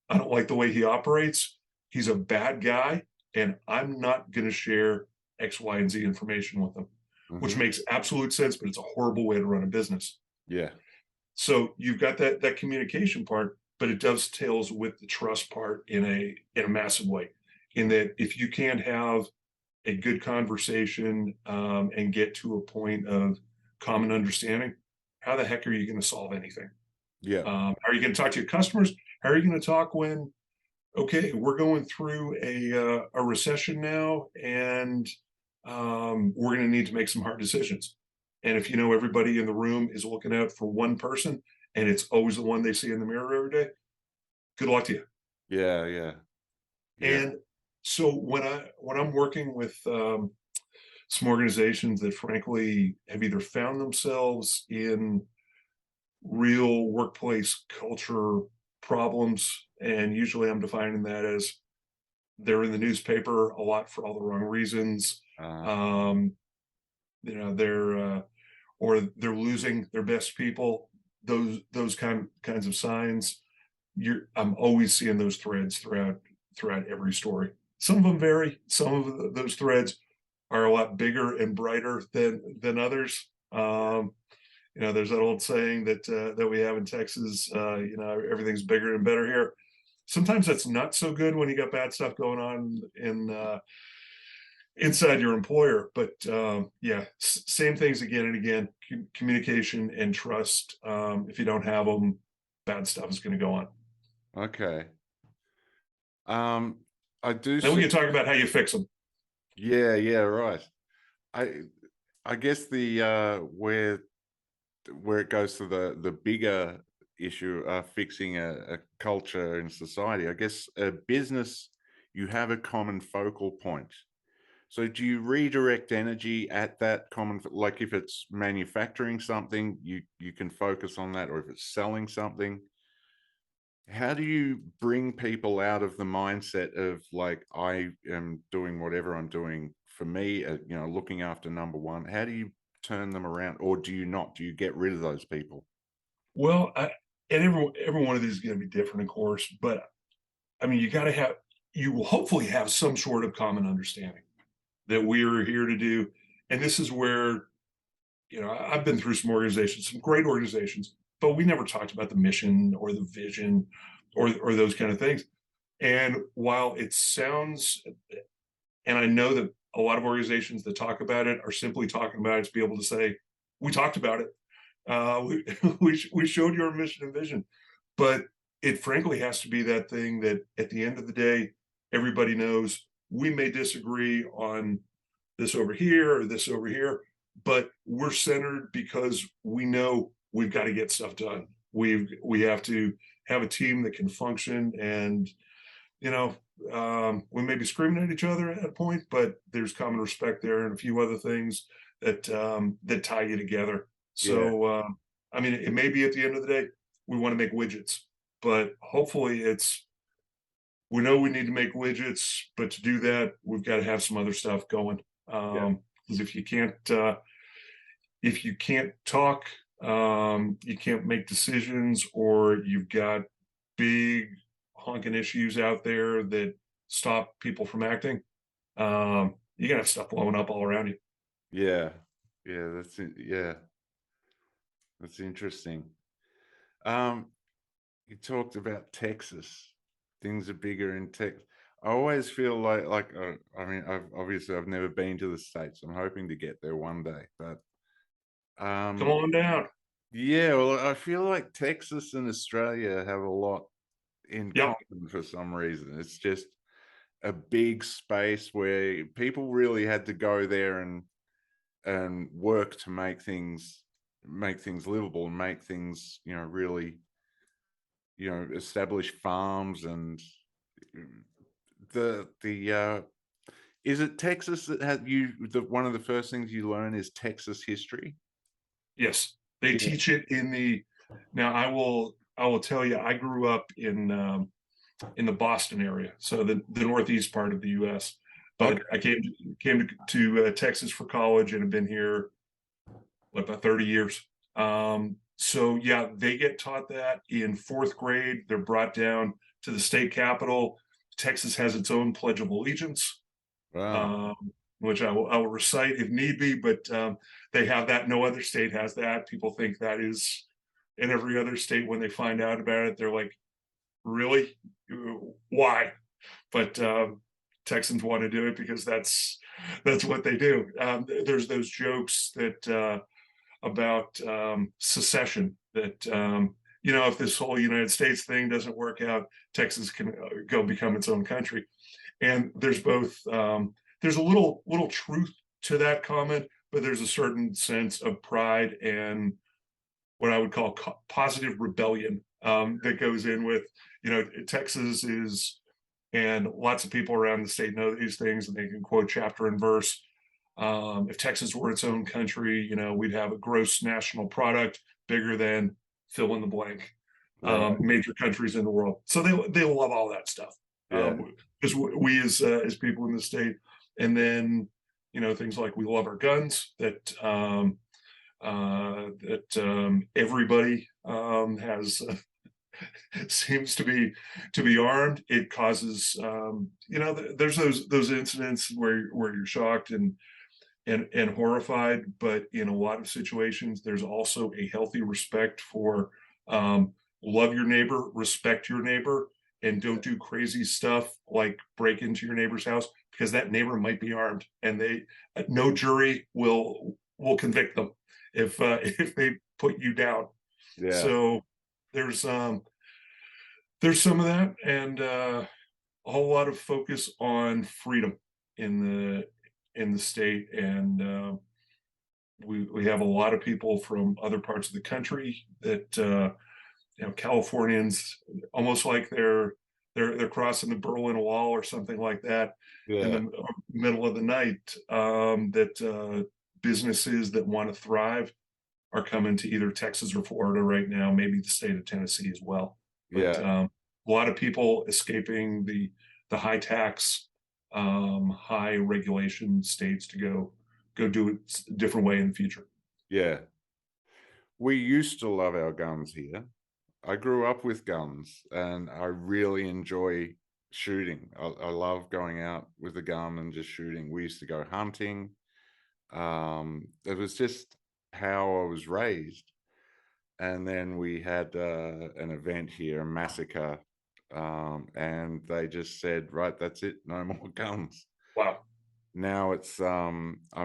I don't like the way he operates. He's a bad guy, and I'm not going to share X, Y, and Z information with him, which makes absolute sense, but it's a horrible way to run a business. Yeah. So you've got that communication part, but it dovetails with the trust part in a massive way. In that, if you can't have a good conversation and get to a point of common understanding, how the heck are you going to solve anything? Yeah. Are you going to talk to your customers? How are you going to talk when, okay, we're going through a recession now, and we're going to need to make some hard decisions. And if you know everybody in the room is looking out for one person, and it's always the one they see in the mirror every day, good luck to you. Yeah. Yeah. And so when I'm working with some organizations that frankly have either found themselves in real workplace culture problems, and usually I'm defining that as they're in the newspaper a lot for all the wrong reasons. They're or they're losing their best people. Those kinds of signs. I'm always seeing those threads throughout every story. Some of them vary. Some of those threads are a lot bigger and brighter than others. There's that old saying that we have in Texas. Everything's bigger and better here. Sometimes that's not so good when you got bad stuff going on inside your employer. But same things again and again. Communication and trust. If you don't have them, bad stuff is going to go on. Okay. I do. Then we can talk about how you fix them. Yeah. Yeah. Right. I guess the where it goes to the bigger issue of fixing a culture in society. I guess a business, you have a common focal point. So do you redirect energy at that common, like if it's manufacturing something, you can focus on that, or if it's selling something? How do you bring people out of the mindset of like, I am doing whatever I'm doing for me, looking after number one? How do you turn them around, or do you not? Do you get rid of those people? Well, and every one of these is going to be different, of course, but I mean, you will hopefully have some sort of common understanding that we are here to do. And this is where, I've been through some organizations, some great organizations, but we never talked about the mission or the vision or those kind of things. And while it sounds, and I know that a lot of organizations that talk about it are simply talking about it to be able to say, we talked about it. We showed your mission and vision, but it frankly has to be that thing that at the end of the day, everybody knows we may disagree on this over here or this over here, but we're centered because we know we've got to get stuff done. We have to have a team that can function, and we may be screaming at each other at a point, but there's common respect there and a few other things that that tie you together. So I mean, it may be at the end of the day, we want to make widgets, but hopefully we know we need to make widgets, but to do that, we've got to have some other stuff going. Because if you can't talk, you can't make decisions, or you've got big honking issues out there that stop people from acting. You gotta have stuff blowing up all around you. Yeah. Yeah. That's it. Yeah. That's interesting. You talked about Texas. Things are bigger in Texas. I always feel like I mean, I've never been to the States. I'm hoping to get there one day, but Come on down. yeah, well, I feel like Texas and Australia have a lot in Yep. common for some reason. It's just a big space where people really had to go there and work to make things livable and make things, really, establish farms. And the is it Texas that had one of the first things you learn is Texas history? Yes, they teach it in the. Now, I will tell you, I grew up in the Boston area, so the northeast part of the U.S. But Okay. I came to Texas for college and have been here about 30 years. So yeah, they get taught that in fourth grade. They're brought down to the state capitol. Texas has its own Pledge of Allegiance, Wow. which I will recite if need be. But they have that. No other state has that. People think that is in every other state. When they find out about it, they're like, "Really? Why?" But Texans want to do it because that's what they do. There's those jokes that about secession that if this whole United States thing doesn't work out, Texas can go become its own country. And there's both there's a little truth to that comment, but there's a certain sense of pride and what I would call positive rebellion that goes in with, Texas is, and lots of people around the state know these things and they can quote chapter and verse. If Texas were its own country, we'd have a gross national product bigger than fill in the blank Right. major countries in the world. So they love all that stuff. Yeah. Because we as people in the state, and then things like we love our guns. That everybody has seems to be armed. It causes there's those incidents where you're shocked and horrified, but in a lot of situations there's also a healthy respect for love your neighbor, respect your neighbor, and don't do crazy stuff like break into your neighbor's house, because that neighbor might be armed and no jury will convict them if they put you down. Yeah. So there's some of that, and a whole lot of focus on freedom in the state. And we have a lot of people from other parts of the country that Californians, almost like they're crossing the Berlin Wall or something like that in the middle of the night. That businesses that want to thrive are coming to either Texas or Florida right now, maybe the state of Tennessee as well. But a lot of people escaping the high tax, high regulation states to go do it a different way in the future. Yeah. We used to love our guns here. I grew up with guns and I really enjoy shooting. I love going out with a gun and just shooting. We used to go hunting. It was just how I was raised. And then we had an event here, a massacre, and they just said, right, that's it, no more guns. Wow. Now it's I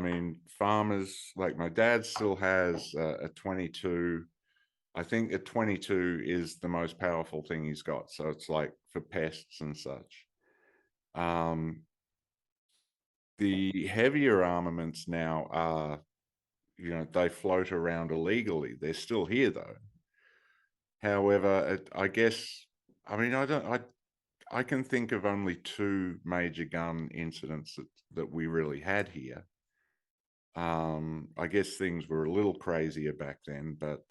mean, farmers, like my dad still has a 22. I think a 22 is the most powerful thing he's got, so it's like for pests and such. The heavier armaments now are, they float around illegally. They're still here though. However, I guess, I mean, I can think of only 2 major gun incidents that we really had here. I guess things were a little crazier back then, but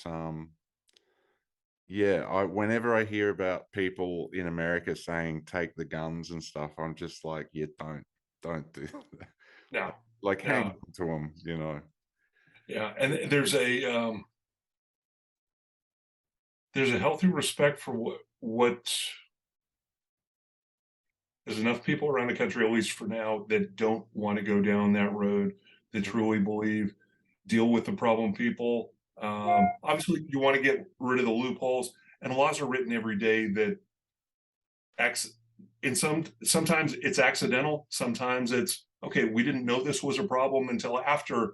yeah, whenever I hear about people in America saying take the guns and stuff, I'm just like, yeah, don't do that. No, Like hang no. on to them, you know. Yeah, and there's a healthy respect for what there's enough people around the country, at least for now, that don't want to go down that road, that truly believe deal with the problem people. Obviously, you want to get rid of the loopholes, and laws are written every day that sometimes it's accidental, sometimes it's okay. We didn't know this was a problem until after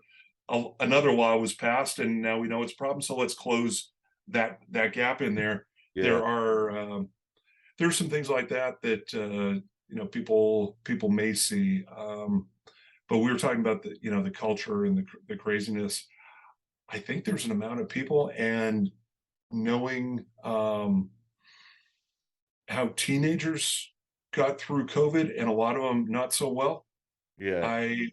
another law was passed, and now we know it's a problem. So let's close that gap in there. Yeah, There's some things like that people may see, but we were talking about the culture and the craziness. I think there's an amount of people, and knowing how teenagers got through COVID, and a lot of them not so well. yeah, I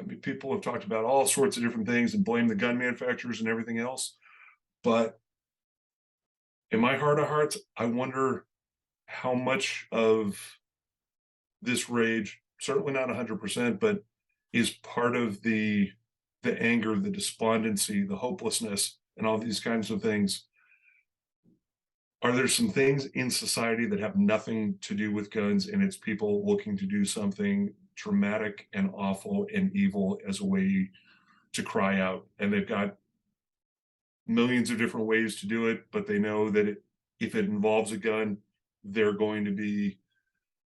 mean, people have talked about all sorts of different things and blame the gun manufacturers and everything else, but in my heart of hearts, I wonder how much of this rage, certainly not 100%, but is part of the anger, the despondency, the hopelessness, and all these kinds of things. Are there some things in society that have nothing to do with guns, and it's people looking to do something traumatic and awful and evil as a way to cry out? And they've got millions of different ways to do it, but they know that if it involves a gun, they're going to be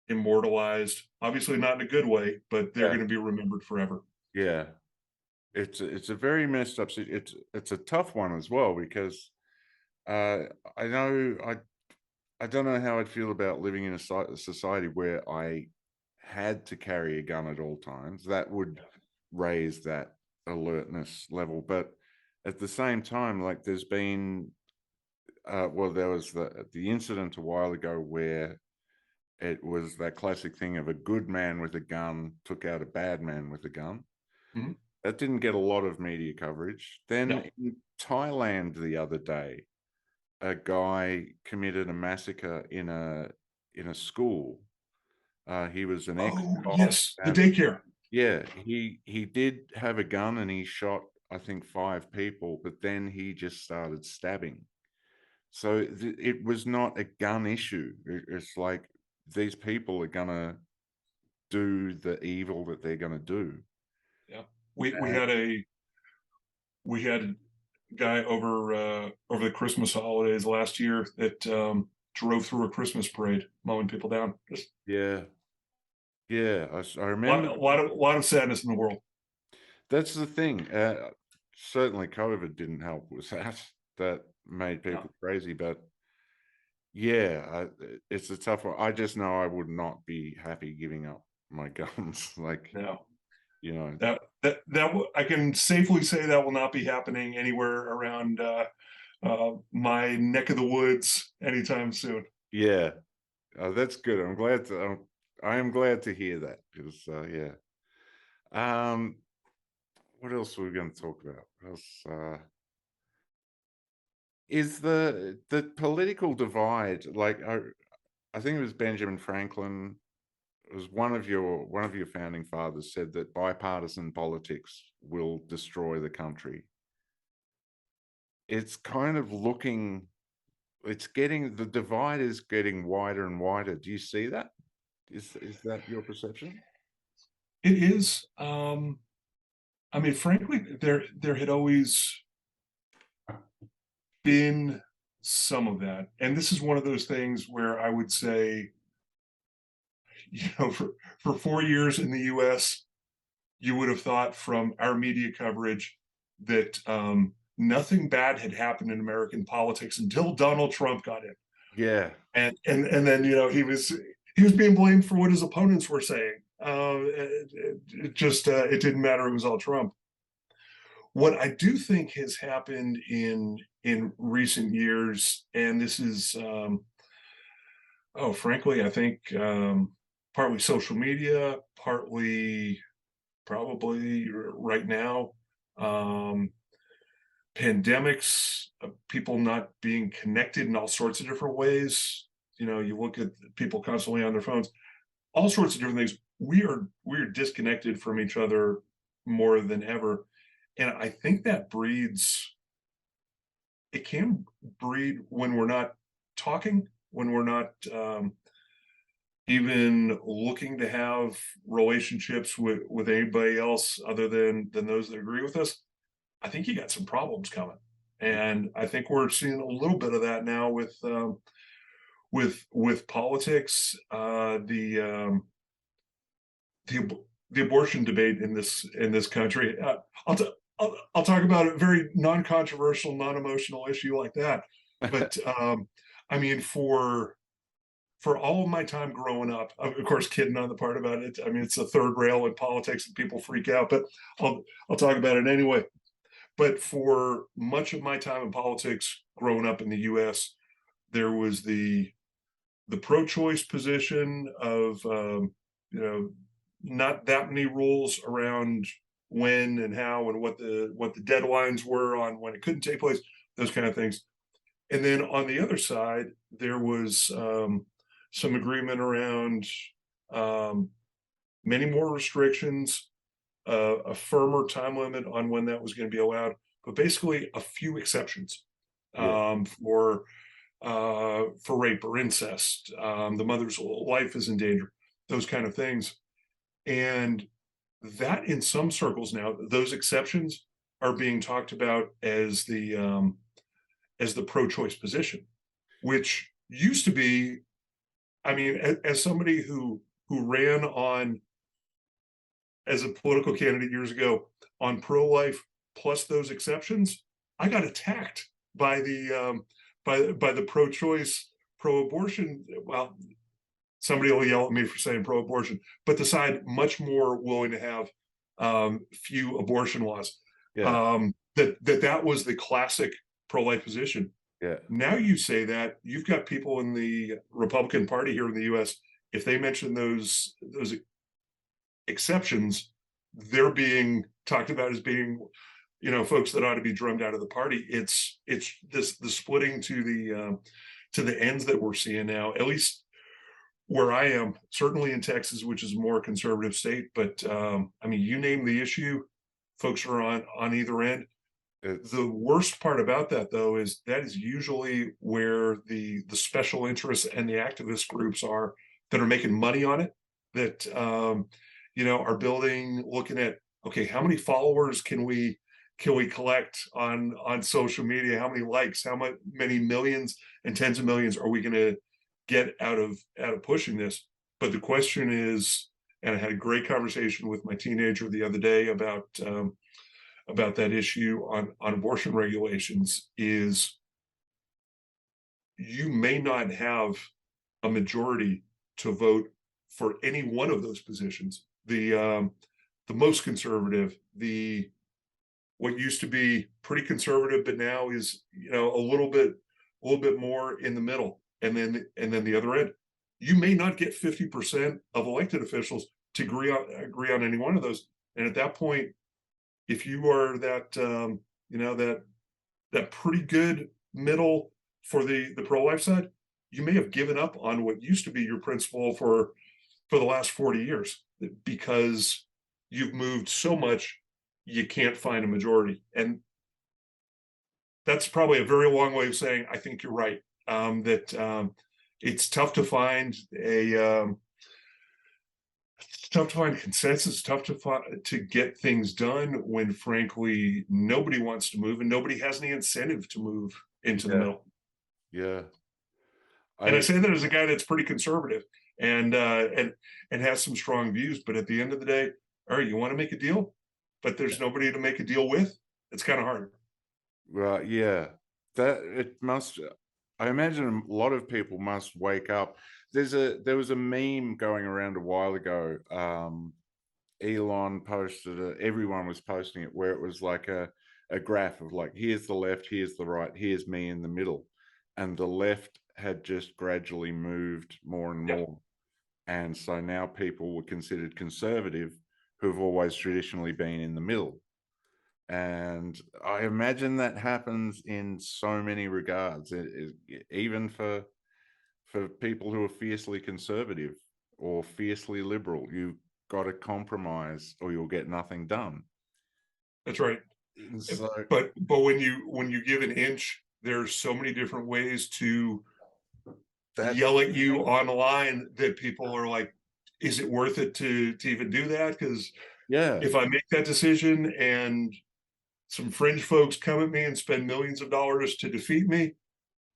immortalized. Obviously not in a good way, but they're yeah, going to be remembered forever. yeah. It's a very messed up. It's a tough one as well, because I know I don't know how I'd feel about living in a society where I had to carry a gun at all times. That would raise that alertness level. But at the same time, like there's been, well, there was the incident a while ago where it was that classic thing of a good man with a gun took out a bad man with a gun. Mhm. That didn't get a lot of media coverage. Then No. in Thailand the other day, a guy committed a massacre in a school. He was an Oh, ex-cop. yes, the daycare. Yeah, he did have a gun and he shot, I think, 5 people, but then he just started stabbing. So it was not a gun issue. It's like these people are gonna do the evil that they're gonna do. Yeah, we had a guy over the Christmas holidays last year that drove through a Christmas parade, mowing people down. Just Yeah, yeah. I a remember. lot of sadness in the world. That's the thing. Certainly, COVID didn't help with that. That made No, people crazy. But yeah, it's a tough one. I just know I would not be happy giving up my guns. Like, no. you know, I can safely say that will not be happening anywhere around my neck of the woods anytime soon. yeah, that's good. I'm glad to. I am glad to hear that, because yeah. What else were we going to talk about? What else, is the political divide, like I think it was Benjamin Franklin, it was one of your founding fathers, said that bipartisan politics will destroy the country. It's kind of the divide is getting wider and wider. Do you see that? Is that your perception? It is. I mean, frankly, there had always been some of that, and this is one of those things where I would say, for 4 years in the U.S., you would have thought from our media coverage that nothing bad had happened in American politics until Donald Trump got in, Yeah, and then he was being blamed for what his opponents were saying. It didn't matter. It was all Trump. What I do think has happened in recent years, and this is Oh, frankly, I think partly social media, partly probably right now, um, pandemics, people not being connected in all sorts of different ways. You know, you look at people constantly on their phones, all sorts of different things. We are disconnected from each other more than ever, and I think that breeds. It can breed when we're not talking, when we're not even looking to have relationships with anybody else other than those that agree with us. I think you got some problems coming, and I think we're seeing a little bit of that now with politics. The abortion debate in this country. I'll talk about a very non-controversial, non-emotional issue like that. But I mean, for all of my time growing up, of course, kidding on the part about it. I mean, it's a third rail in politics and people freak out, but I'll talk about it anyway. But for much of my time in politics growing up in the US, there was the pro-choice position of you know, not that many rules around when and how and what the deadlines were on when it couldn't take place, those kind of things. And then on the other side, there was some agreement around many more restrictions, a firmer time limit on when that was going to be allowed, but basically a few exceptions for rape or incest. The mother's life is in danger, those kind of things. And that in some circles now, those exceptions are being talked about as the pro-choice position, which used to be, I mean, as somebody who ran on as a political candidate years ago on pro-life plus those exceptions, I got attacked by the by the pro-choice, pro-abortion. Well, somebody will yell at me for saying pro-abortion, but the side much more willing to have few abortion laws. Yeah. That was the classic pro-life position. Yeah. Now you say that, you've got people in the Republican Party here in the US, if they mention those exceptions, they're being talked about as being, you know, folks that ought to be drummed out of the party. It's the splitting to the ends that we're seeing now, at least where I am, certainly in Texas, which is a more conservative state. But I mean, you name the issue, folks are on either end. The worst part about that, though, is that is usually where the special interests and the activist groups are that are making money on it, that you know, are building, looking at, okay, how many followers can we collect on social media? How many likes? How many millions and tens of millions are we going to get out of pushing this? But the question is, and I had a great conversation with my teenager the other day about that issue on abortion regulations, is you may not have a majority to vote for any one of those positions. The most conservative, what used to be pretty conservative, but now is, you know, a little bit more in the middle, and then the other end. You may not get 50% of elected officials to agree on any one of those. And at that point, if you are that you know, that pretty good middle for the pro-life side, you may have given up on what used to be your principle for the last 40 years, because you've moved so much you can't find a majority. And that's probably a very long way of saying I think you're right, that it's tough to find consensus, tough to get things done when, frankly, nobody wants to move and nobody has any incentive to move into the middle. Yeah. And I say that as a guy that's pretty conservative and has some strong views, but at the end of the day, all right, you want to make a deal, but there's nobody to make a deal with. It's kind of hard. Right. Yeah. That it must. I imagine a lot of people must wake up. There was a meme going around a while ago. Elon posted it. Everyone was posting it, where it was like a graph of like, here's the left, here's the right, here's me in the middle. and the left had just gradually moved more and more. And so now people were considered conservative who've always traditionally been in the middle. And I imagine that happens in so many regards, even for people who are fiercely conservative or fiercely liberal. You've got to compromise or you'll get nothing done. That's right. And so, But when you give an inch, there's so many different ways to yell at you online that people are like, is it worth it to even do that? Because yeah, if I make that decision and some fringe folks come at me and spend millions of dollars to defeat me,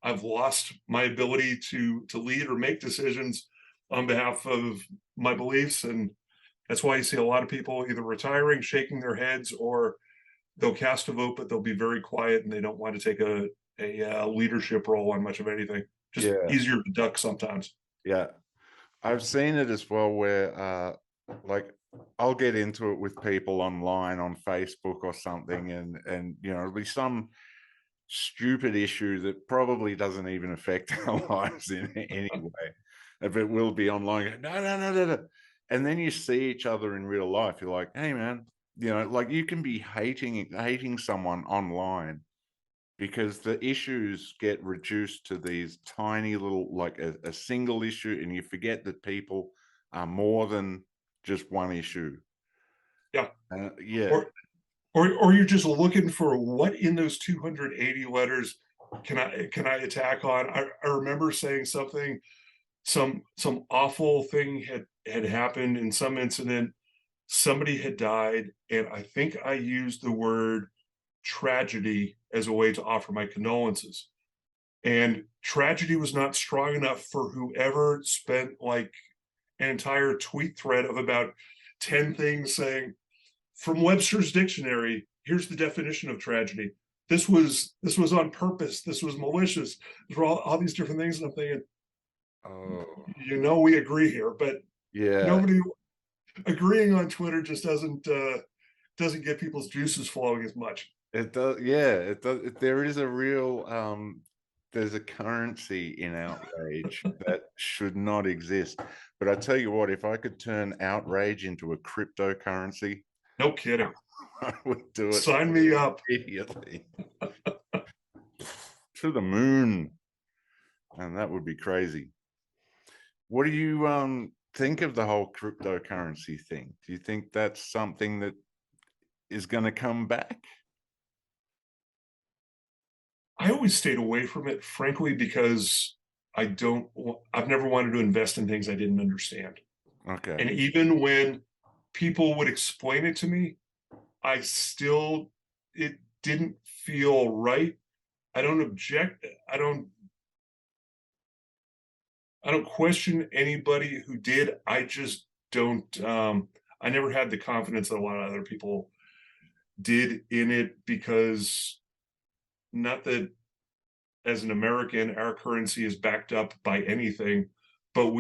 I've lost my ability to lead or make decisions on behalf of my beliefs. And that's why you see a lot of people either retiring, shaking their heads, or they'll cast a vote, but they'll be very quiet and they don't want to take a leadership role on much of anything. Just easier to duck sometimes. Yeah. I've seen it as well where like I'll get into it with people online on Facebook or something, and you know, it'll be some stupid issue that probably doesn't even affect our lives in any way. If it will be online, no. And then you see each other in real life, you're like, hey man, you know, like you can be hating someone online because the issues get reduced to these tiny little, like a single issue, and you forget that people are more than just one issue. Yeah. Yeah. Or you're just looking for what in those 280 letters can I attack on? I remember saying something, some awful thing had happened in some incident. Somebody had died, and I think I used the word tragedy as a way to offer my condolences. And tragedy was not strong enough for whoever spent like an entire tweet thread of about 10 things saying, from Webster's dictionary, here's the definition of tragedy. This was on purpose. This was malicious. There were all these different things. And I'm thinking, Oh, you know, we agree here, but yeah. nobody agreeing on Twitter just doesn't get people's juices flowing as much. It does. Yeah, it does. There is a real, there's a currency in outrage that should not exist. But I tell you what, if I could turn outrage into a cryptocurrency, No kidding. I would do it. Sign me up. Immediately. To the moon. And that would be crazy. What do you think of the whole cryptocurrency thing? Do you think that's something that is going to come back? I always stayed away from it, frankly, because I've never wanted to invest in things I didn't understand. Okay. And even when people would explain it to me, it didn't feel right. I don't object. I don't question anybody who did. I just don't, I never had the confidence that a lot of other people did in it, because not that as an American, our currency is backed up by anything, but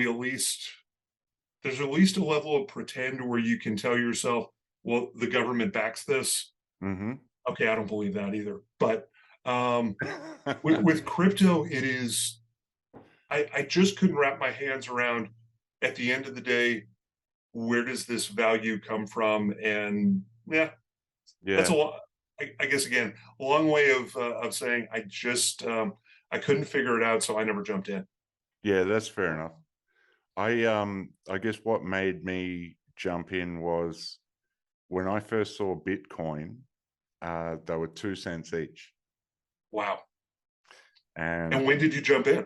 there's at least a level of pretend where you can tell yourself, well, the government backs this. Mm-hmm. Okay, I don't believe that either. But with crypto, it is, I just couldn't wrap my hands around, at the end of the day, where does this value come from? And that's a lot. I guess, again, a long way of saying I just I couldn't figure it out, so I never jumped in. Yeah, that's fair enough. I guess what made me jump in was when I first saw Bitcoin, they were 2 cents each. Wow. And when did you jump in?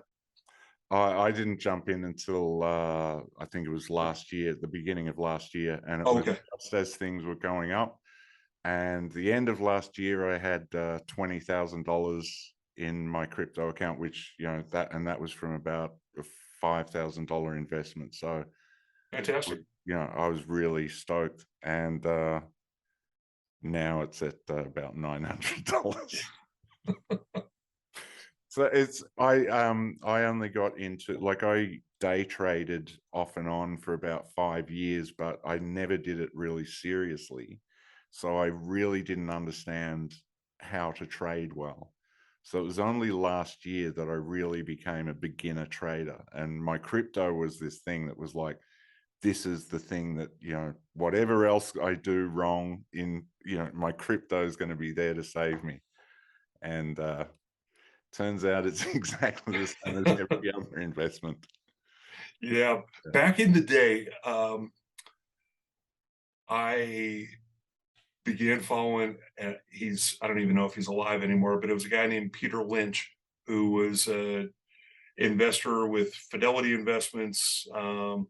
I didn't jump in until I think it was last year, the beginning of last year, and it was just as things were going up. And the end of last year, I had $20,000 in my crypto account, which, you know, that was from about a $5,000 investment. So Fantastic. You know, I was really stoked, and now it's at about $900. So I only got into, like, I day traded off and on for about 5 years, but I never did it really seriously. So I really didn't understand how to trade well. So it was only last year that I really became a beginner trader. And my crypto was this thing that was like, this is the thing that, you know, whatever else I do wrong in, you know, my crypto is going to be there to save me. And turns out it's exactly the same as every other investment. Yeah. Back in the day, I began following, I don't even know if he's alive anymore, but it was a guy named Peter Lynch, who was a investor with Fidelity Investments, have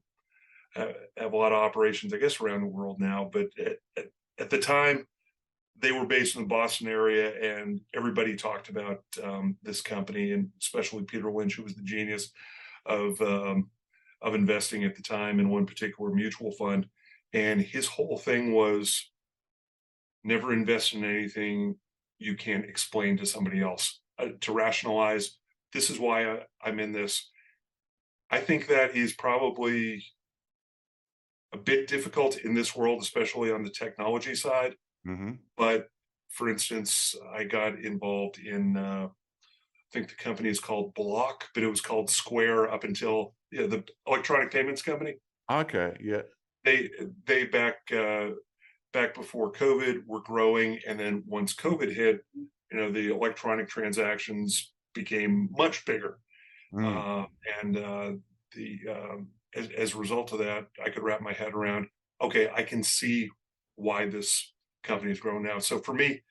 a lot of operations, I guess, around the world now. But at the time, they were based in the Boston area, and everybody talked about this company, and especially Peter Lynch, who was the genius of investing at the time in one particular mutual fund. And his whole thing was never invest in anything you can't explain to somebody else, to rationalize, this is why I'm in this. I think that is probably a bit difficult in this world, especially on the technology side. Mm-hmm. But for instance, I got involved in, I think the company is called Block, but it was called Square up until the electronic payments company. Okay, yeah. They back before COVID were growing, and then once COVID hit, you know, the electronic transactions became much bigger. And as a result of that, I could wrap my head around, okay, I can see why this company is growing now. So for me,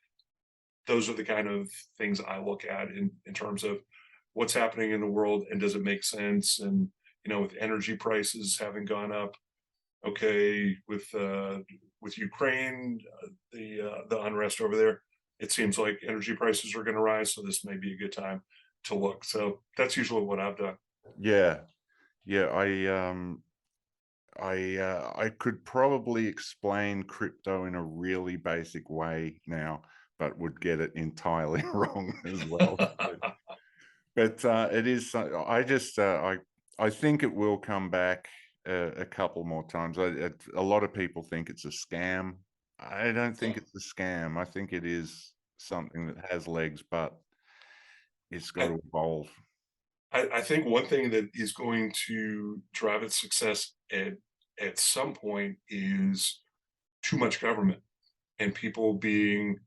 those are the kind of things I look at in terms of what's happening in the world, and does it make sense? And, you know, with energy prices having gone up, okay, with Ukraine, the unrest over there, it seems like energy prices are going to rise. So this may be a good time to look. So that's usually what I've done. Yeah. I could probably explain crypto in a really basic way now, but would get it entirely wrong as well. But it is. I think it will come back a couple more times. A lot of people think it's a scam. I don't think it's a scam. I think it is something that has legs, but it's got to evolve. I think one thing that is going to drive its success at some point is too much government and people being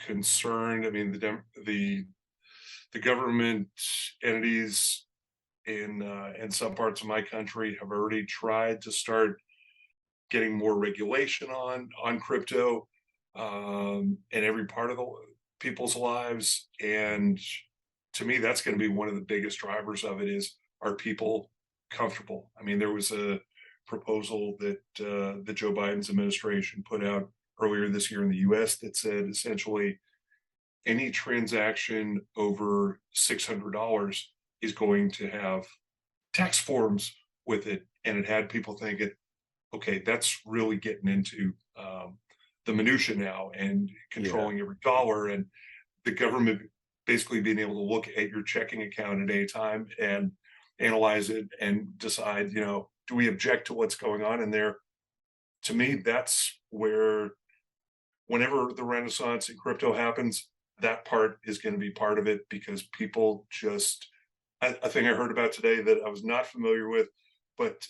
concerned. I mean, the government entities in some parts of my country have already tried to start getting more regulation on crypto in every part of the people's lives. And to me, that's going to be one of the biggest drivers of it is, are people comfortable? I mean, there was a proposal that the Joe Biden's administration put out earlier this year in the US that said essentially any transaction over $600 is going to have tax forms with it. And it had people thinking, okay, that's really getting into the minutia now and controlling every dollar, and the government basically being able to look at your checking account at any time and analyze it and decide, you know, do we object to what's going on in there? To me, that's where, whenever the renaissance in crypto happens, that part is going to be part of it, because people just, a thing I heard about today that I was not familiar with, but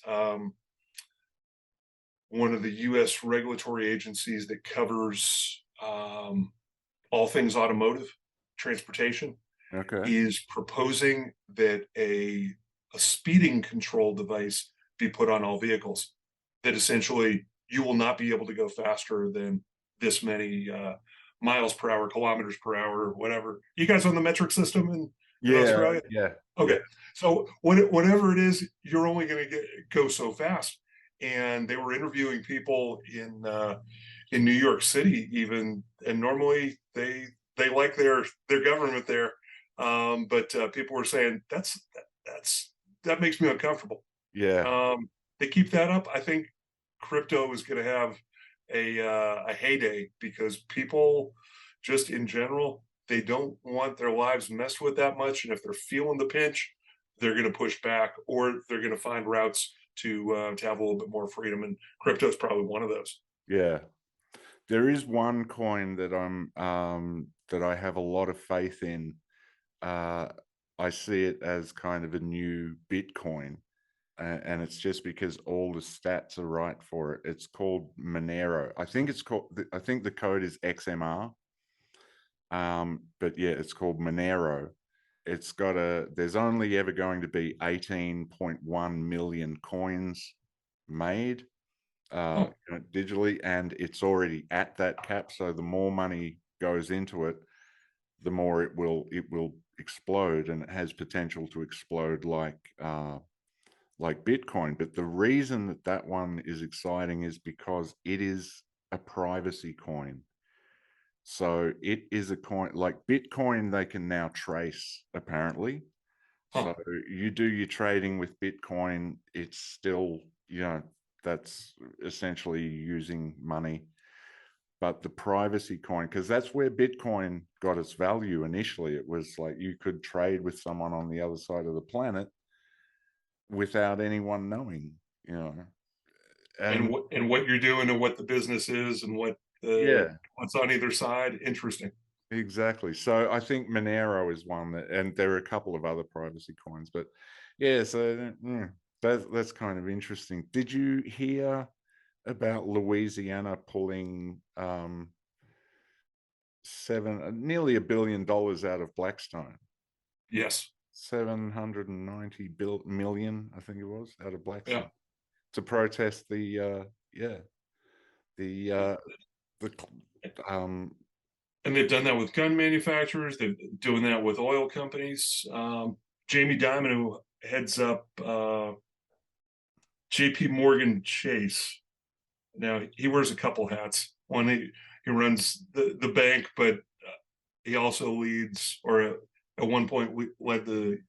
one of the US regulatory agencies that covers all things automotive transportation is proposing that a speeding control device be put on all vehicles, that essentially you will not be able to go faster than this many miles per hour, kilometers per hour, whatever. You guys on the metric system in Australia? Yeah. Okay. So whatever it is, you're only going to go so fast. And they were interviewing people in New York City even, and normally they like their government there, but people were saying that makes me uncomfortable. Yeah. They keep that up, I think crypto is going to have a heyday, because people just in general, they don't want their lives messed with that much, and if they're feeling the pinch, they're going to push back, or they're going to find routes to have a little bit more freedom, and crypto is probably one of those. Yeah, there is one coin that that I have a lot of faith in, I see it as kind of a new Bitcoin. And it's just because all the stats are right for it. It's called Monero. I think the code is XMR. But yeah, it's called Monero. It's got there's only ever going to be 18.1 million coins made digitally, and it's already at that cap. So the more money goes into it, the more it will explode, and it has potential to explode like Bitcoin. But the reason that one is exciting is because it is a privacy coin. So it is a coin like Bitcoin, they can now trace apparently. So you do your trading with Bitcoin, it's still, that's essentially using money. But the privacy coin, because that's where Bitcoin got its value initially. It was like you could trade with someone on the other side of the planet without anyone knowing, And what you're doing and what the business is and what's on either side. Interesting. Exactly. So I think Monero is one and there are a couple of other privacy coins, but yeah, so that's kind of interesting. Did you hear about Louisiana pulling nearly $1 billion out of Blackstone? Yes. 790 million, I think it was, out of Blackstone, to protest the and they've done that with gun manufacturers. They're doing that with oil companies. Jamie Dimon, who heads up JP Morgan Chase. Now he wears a couple hats. One, he runs the bank, but he also leads, or at one point led the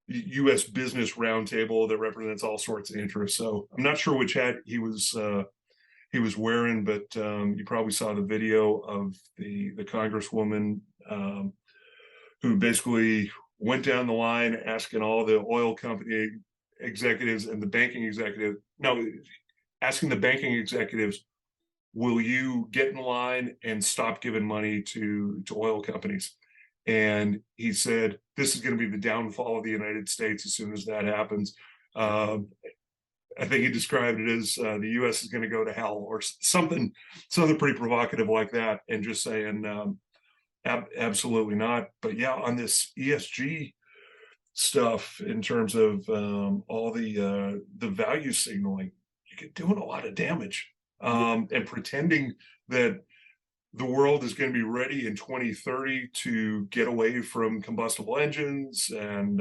U.S. Business Roundtable that represents all sorts of interests. So I'm not sure which hat he was wearing, but you probably saw the video of the congresswoman who basically went down the line asking all the oil company executives and the banking executive, asking the banking executives, will you get in line and stop giving money to oil companies? And he said, this is going to be the downfall of the United States as soon as that happens. I think he described it as the U.S. is going to go to hell, or something pretty provocative like that, and just saying absolutely not. But yeah, on this ESG stuff, in terms of all the value signaling, you're doing a lot of damage, and pretending that the world is going to be ready in 2030 to get away from combustible engines and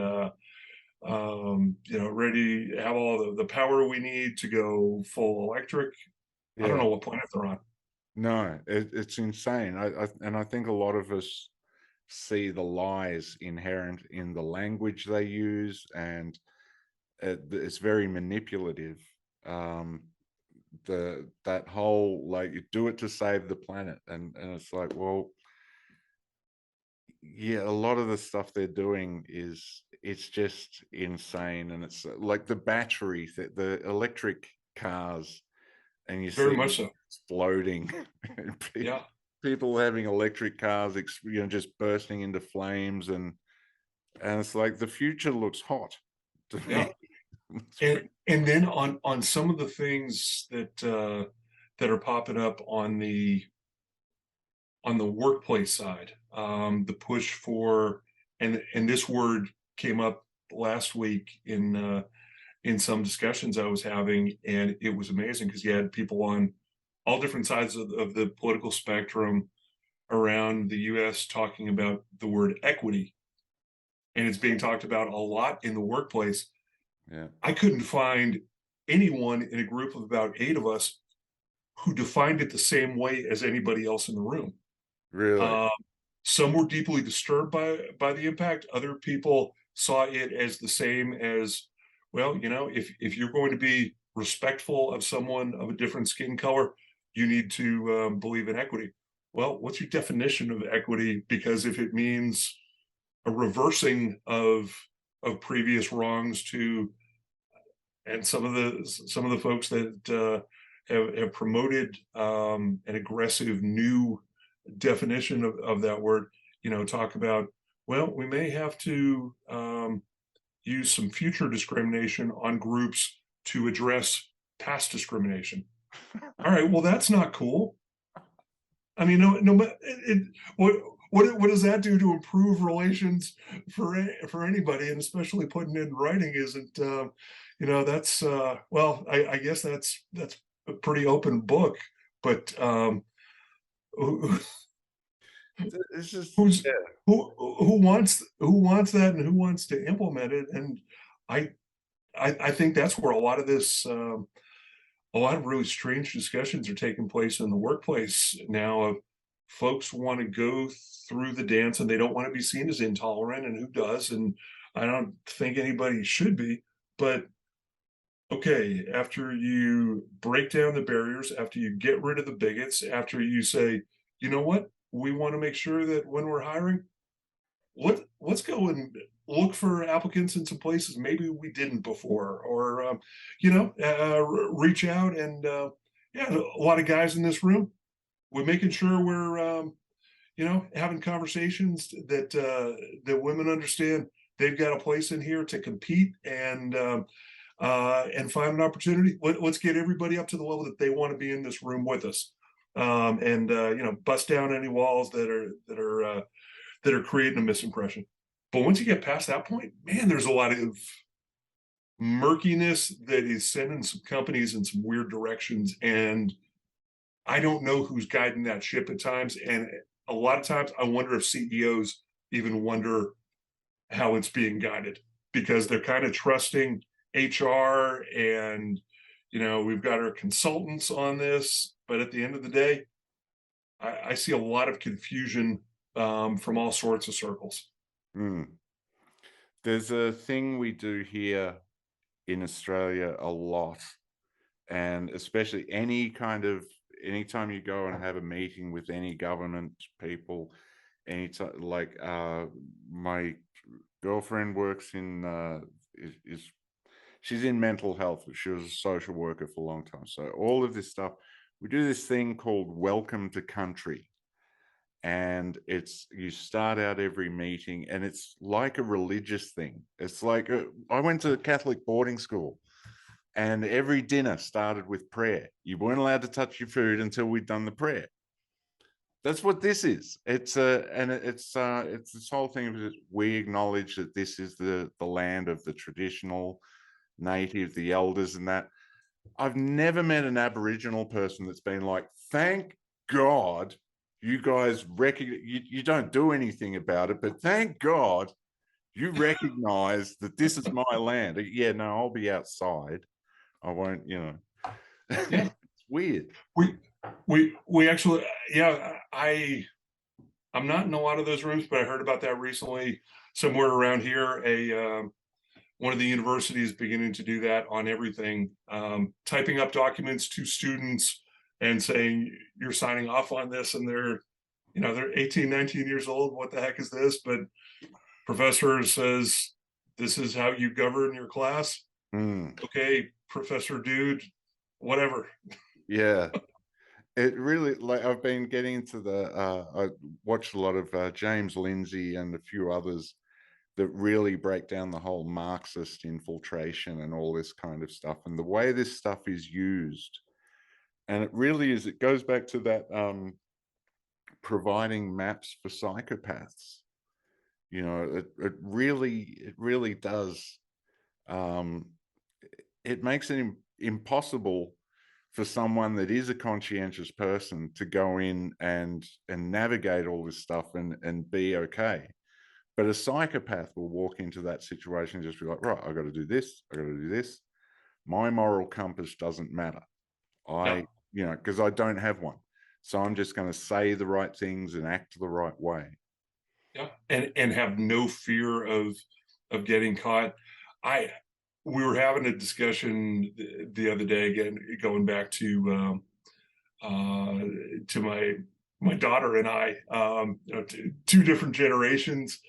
ready to have all the power we need to go full electric. I don't know what planet they're on. No, it's insane. I think a lot of us see the lies inherent in the language they use, and it's very manipulative. That whole, like, you do it to save the planet, and it's like, well, yeah, a lot of the stuff they're doing it's just insane. And it's like the battery, the electric cars, and you Very see much so exploding. People having electric cars, just bursting into flames, and it's like the future looks hot to me. And then on some of the things that are popping up on the workplace side, the push for, and this word came up last week in some discussions I was having, and it was amazing because you had people on all different sides of the political spectrum around the U.S. talking about the word equity, and it's being talked about a lot in the workplace. I couldn't find anyone in a group of about 8 of us who defined it the same way as anybody else in the room. Really? Some were deeply disturbed by the impact. Other people saw it as the same as, well, if you're going to be respectful of someone of a different skin color, you need to believe in equity. Well, what's your definition of equity? Because if it means a reversing of previous wrongs and some of the folks that have promoted an aggressive new definition of that word, talk about well, we may have to use some future discrimination on groups to address past discrimination. All right, well, that's not cool. I mean, what does that do to improve relations for anybody, and especially putting it in writing isn't, that's well, I guess that's a pretty open book, but This is who's who wants that, and who wants to implement it? And I I think that's where a lot of this a lot of really strange discussions are taking place in the workplace now of folks want to go through the dance and they don't want to be seen as intolerant, and who does? And I don't think anybody should be, but okay, after you break down the barriers, after you get rid of the bigots, after you say, you know what, we want to make sure that when we're hiring, let's go and look for applicants in some places maybe we didn't before, or reach out and yeah, a lot of guys in this room, we're making sure we're having conversations that women understand they've got a place in here to compete and find an opportunity. Let's get everybody up to the level that they want to be in this room with us, and bust down any walls that are creating a misimpression. But once you get past that point, man, there's a lot of murkiness that is sending some companies in some weird directions, and I don't know who's guiding that ship at times. And a lot of times I wonder if CEOs even wonder how it's being guided, because they're kind of trusting HR and we've got our consultants on this, but at the end of the day, I see a lot of confusion from all sorts of circles. There's a thing we do here in Australia a lot, and especially anytime you go and have a meeting with any government people, anytime, like my girlfriend works in she's in mental health, but she was a social worker for a long time. So all of this stuff, we do this thing called Welcome to Country. And you start out every meeting, and it's like a religious thing. It's like I went to a Catholic boarding school, and every dinner started with prayer. You weren't allowed to touch your food until we'd done the prayer. That's what this is. It's this whole thing of we acknowledge that this is the land of the traditional native, the elders, and that. I've never met an Aboriginal person that's been like, thank God you guys recognize, you don't do anything about it, but thank God you recognize that this is my land. Yeah, no, I'll be outside. I won't, Yeah. It's weird. We actually, yeah, I'm not in a lot of those rooms, but I heard about that recently somewhere around here. One of the universities beginning to do that on everything, typing up documents to students and saying you're signing off on this, and they're 18, 19 years old. What the heck is this? But professor says this is how you govern your class. Okay, professor dude, whatever. Yeah. It really, like, I've been getting into I watched a lot of James Lindsay and a few others that really break down the whole Marxist infiltration and all this kind of stuff, and the way this stuff is used. And it really is, it goes back to that providing maps for psychopaths. It really does. It makes it impossible for someone that is a conscientious person to go in and navigate all this stuff and be okay. But a psychopath will walk into that situation and just be like, right, I got to do this, I got to do this. My moral compass doesn't matter. Because I don't have one. So I'm just going to say the right things and act the right way. Yeah, and have no fear of getting caught. We were having a discussion the other day, again going back to my daughter and I, two different generations,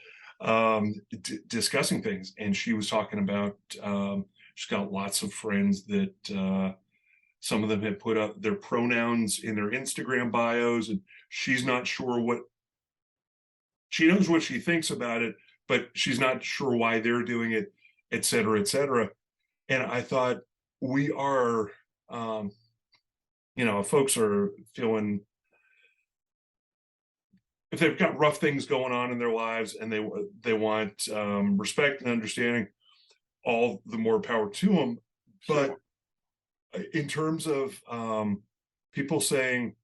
discussing things, and she was talking about she's got lots of friends that some of them had put up their pronouns in their Instagram bios, and she's not sure what she knows what she thinks about it, but she's not sure why they're doing it, et cetera, et cetera. And I thought, we are, folks are feeling, if they've got rough things going on in their lives and they want respect and understanding, all the more power to them. But in terms of people saying,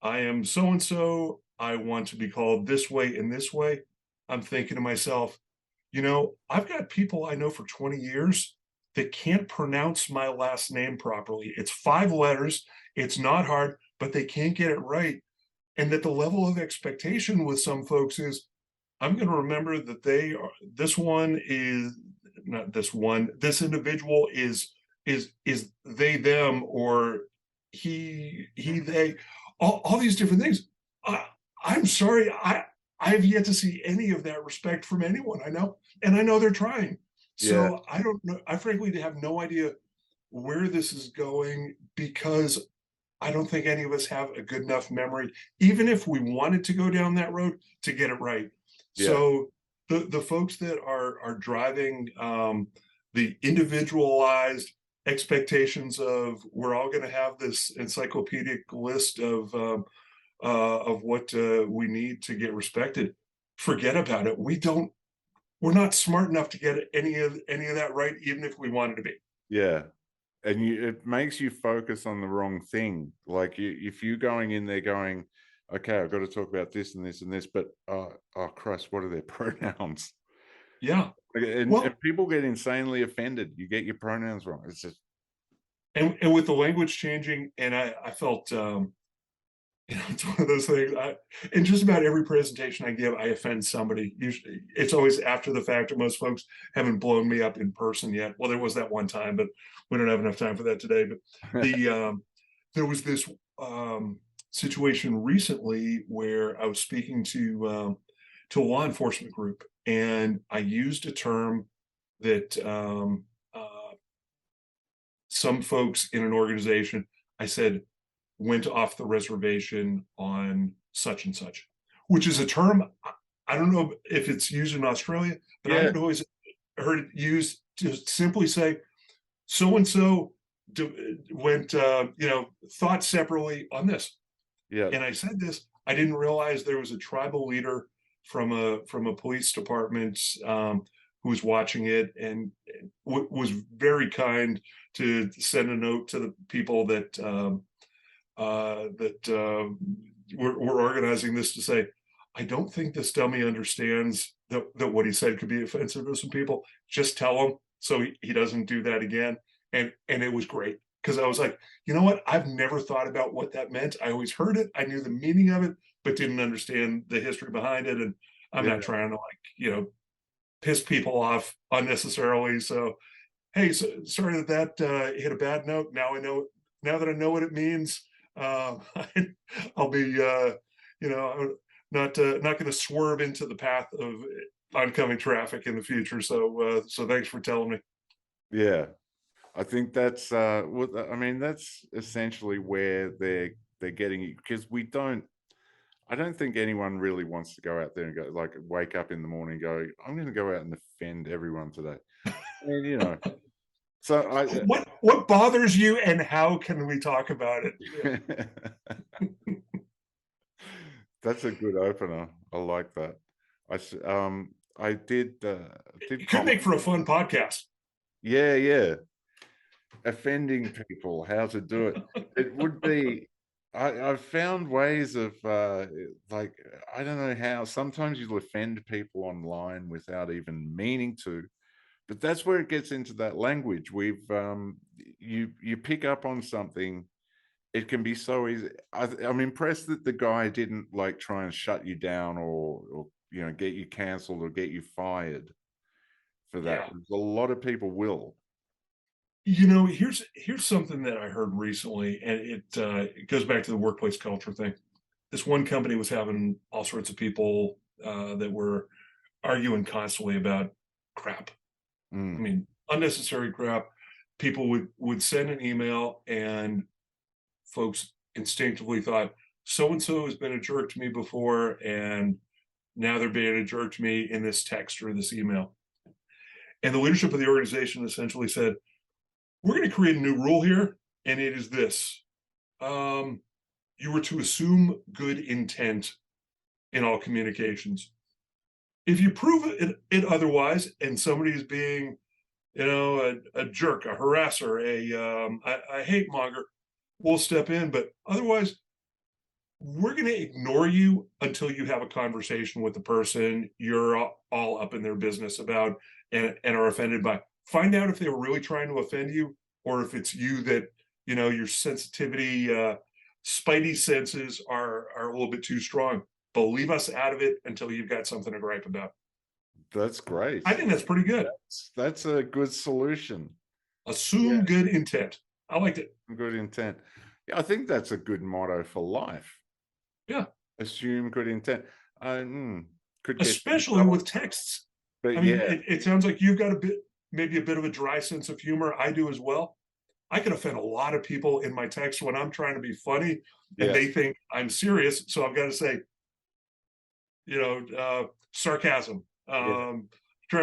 I am so and so, I want to be called this way and this way, I'm thinking to myself, I've got people I know for 20 years that can't pronounce my last name properly. It's 5 letters, it's not hard, but they can't get it right. And that the level of expectation with some folks is, I'm going to remember that this individual is they, them, or he, they, all these different things. I'm sorry, I've yet to see any of that respect from anyone I know, and I know they're trying. So I don't know. I frankly have no idea where this is going, because I don't think any of us have a good enough memory, even if we wanted to go down that road, to get it right. So the folks that are driving the individualized expectations of, we're all going to have this encyclopedic list of what we need to get respected, forget about it. We're not smart enough to get any of that right, even if we wanted to be. Yeah. And it makes you focus on the wrong thing. Like if you're going in there going, okay, I've got to talk about this and this and this, but oh Christ, what are their pronouns? Yeah. And people get insanely offended. You get your pronouns wrong. It's just, and with the language changing, and I felt, it's one of those things. In just about every presentation I give, I offend somebody. Usually, it's always after the fact, or most folks haven't blown me up in person yet. Well, there was that one time, but we don't have enough time for that today. But there was this situation recently where I was speaking to a law enforcement group, and I used a term that some folks in an organization, I said, went off the reservation on such and such, which is a term, I don't know if it's used in Australia, but I had always heard it used to simply say, so-and-so went, thought separately on this. And I said this, I didn't realize there was a tribal leader from a police department who was watching it, and was very kind to send a note to the people that we're organizing this, to say, I don't think this dummy understands that what he said could be offensive to some people. Just tell him so he doesn't do that again. And it was great, because I was like, you know what? I've never thought about what that meant. I always heard it. I knew the meaning of it, but didn't understand the history behind it. And I'm not trying to piss people off unnecessarily. So, hey, sorry that hit a bad note. Now that I know what it means, I'll be, not going to swerve into the path of oncoming traffic in the future. So thanks for telling me. Yeah, I think that's that's essentially where they're getting it, because I don't think anyone really wants to go out there and go, like, wake up in the morning and go, I'm going to go out and offend everyone today. I mean, so what bothers you, and how can we talk about it? That's a good opener. I like that. I did Could make for a fun podcast. Yeah. Offending people, how to do it. It would be, I've found ways of like, I don't know how, sometimes you'll offend people online without even meaning to, but that's where it gets into that language. We've you pick up on something, it can be so easy. I'm impressed that the guy didn't like try and shut you down or get you cancelled or get you fired for that. A lot of people will. Here's something that I heard recently, and it goes back to the workplace culture thing. This one company was having all sorts of people that were arguing constantly about crap. I mean, unnecessary crap. People would send an email, and folks instinctively thought, so-and-so has been a jerk to me before, and now they're being a jerk to me in this text or this email. And the leadership of the organization essentially said, we're going to create a new rule here, and it is this. You were to assume good intent in all communications. If you prove it otherwise, and somebody is being, a jerk, a harasser, a hate monger, we'll step in. But otherwise, we're going to ignore you until you have a conversation with the person you're all up in their business about and are offended by. Find out if they were really trying to offend you, or if it's you that, your sensitivity, spidey senses are a little bit too strong. But leave us out of it until you've got something to gripe about. That's great. I think that's pretty good. That's a good solution. Assume good intent. I liked it. Good intent. Yeah, I think that's a good motto for life. Yeah. Assume good intent. Could get especially with texts. But I mean, it sounds like you've got maybe a bit of a dry sense of humor. I do as well. I can offend a lot of people in my text when I'm trying to be funny, and they think I'm serious. So I've got to say, sarcasm. Trying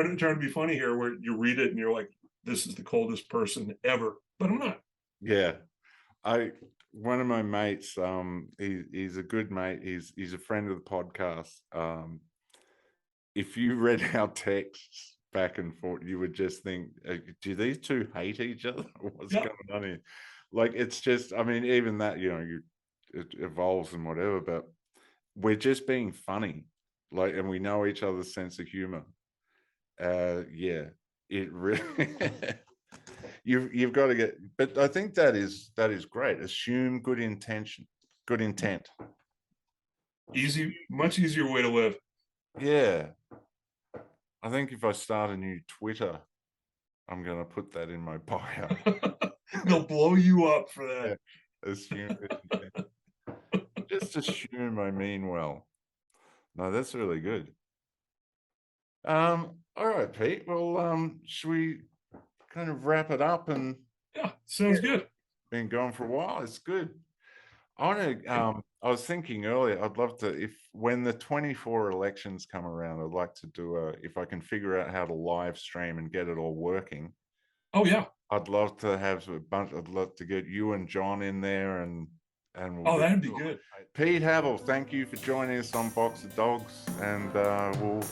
to be funny here, where you read it and you're like, this is the coldest person ever, but I'm not. Yeah. One of my mates, he's a good mate. He's a friend of the podcast. If you read our texts back and forth, you would just think, do these two hate each other? What's going on here? Like, it's just, I mean, even that, it evolves and whatever, but we're just being funny. Like, and we know each other's sense of humor. It really you've got to get, but I think that is great. Assume good intent. Much easier way to live. Yeah. I think if I start a new Twitter, I'm going to put that in my bio. They'll blow you up for that. Yeah. Assume good intent. Just assume I mean well. No, that's really good. All right, Pete. Well, should we kind of wrap it up? And sounds good. Been going for a while. It's good. I was thinking earlier, I'd love to, when the 24 elections come around, I'd like to do if I can figure out how to live stream and get it all working. Oh yeah. I'd love to have I'd love to get you and John in there and that'd be good. Pete Havel, thank you for joining us on Box of Dogs, and we'll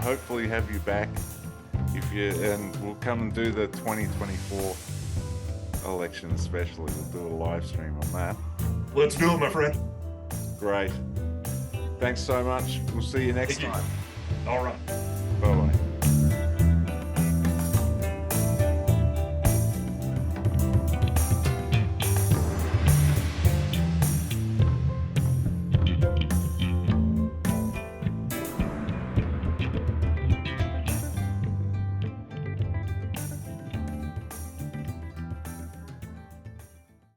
hopefully have you back and we'll come and do the 2024 election especially. We'll do a live stream on that. Let's do it, my friend. Great. Thanks so much. We'll see you next time. All right. Bye-bye.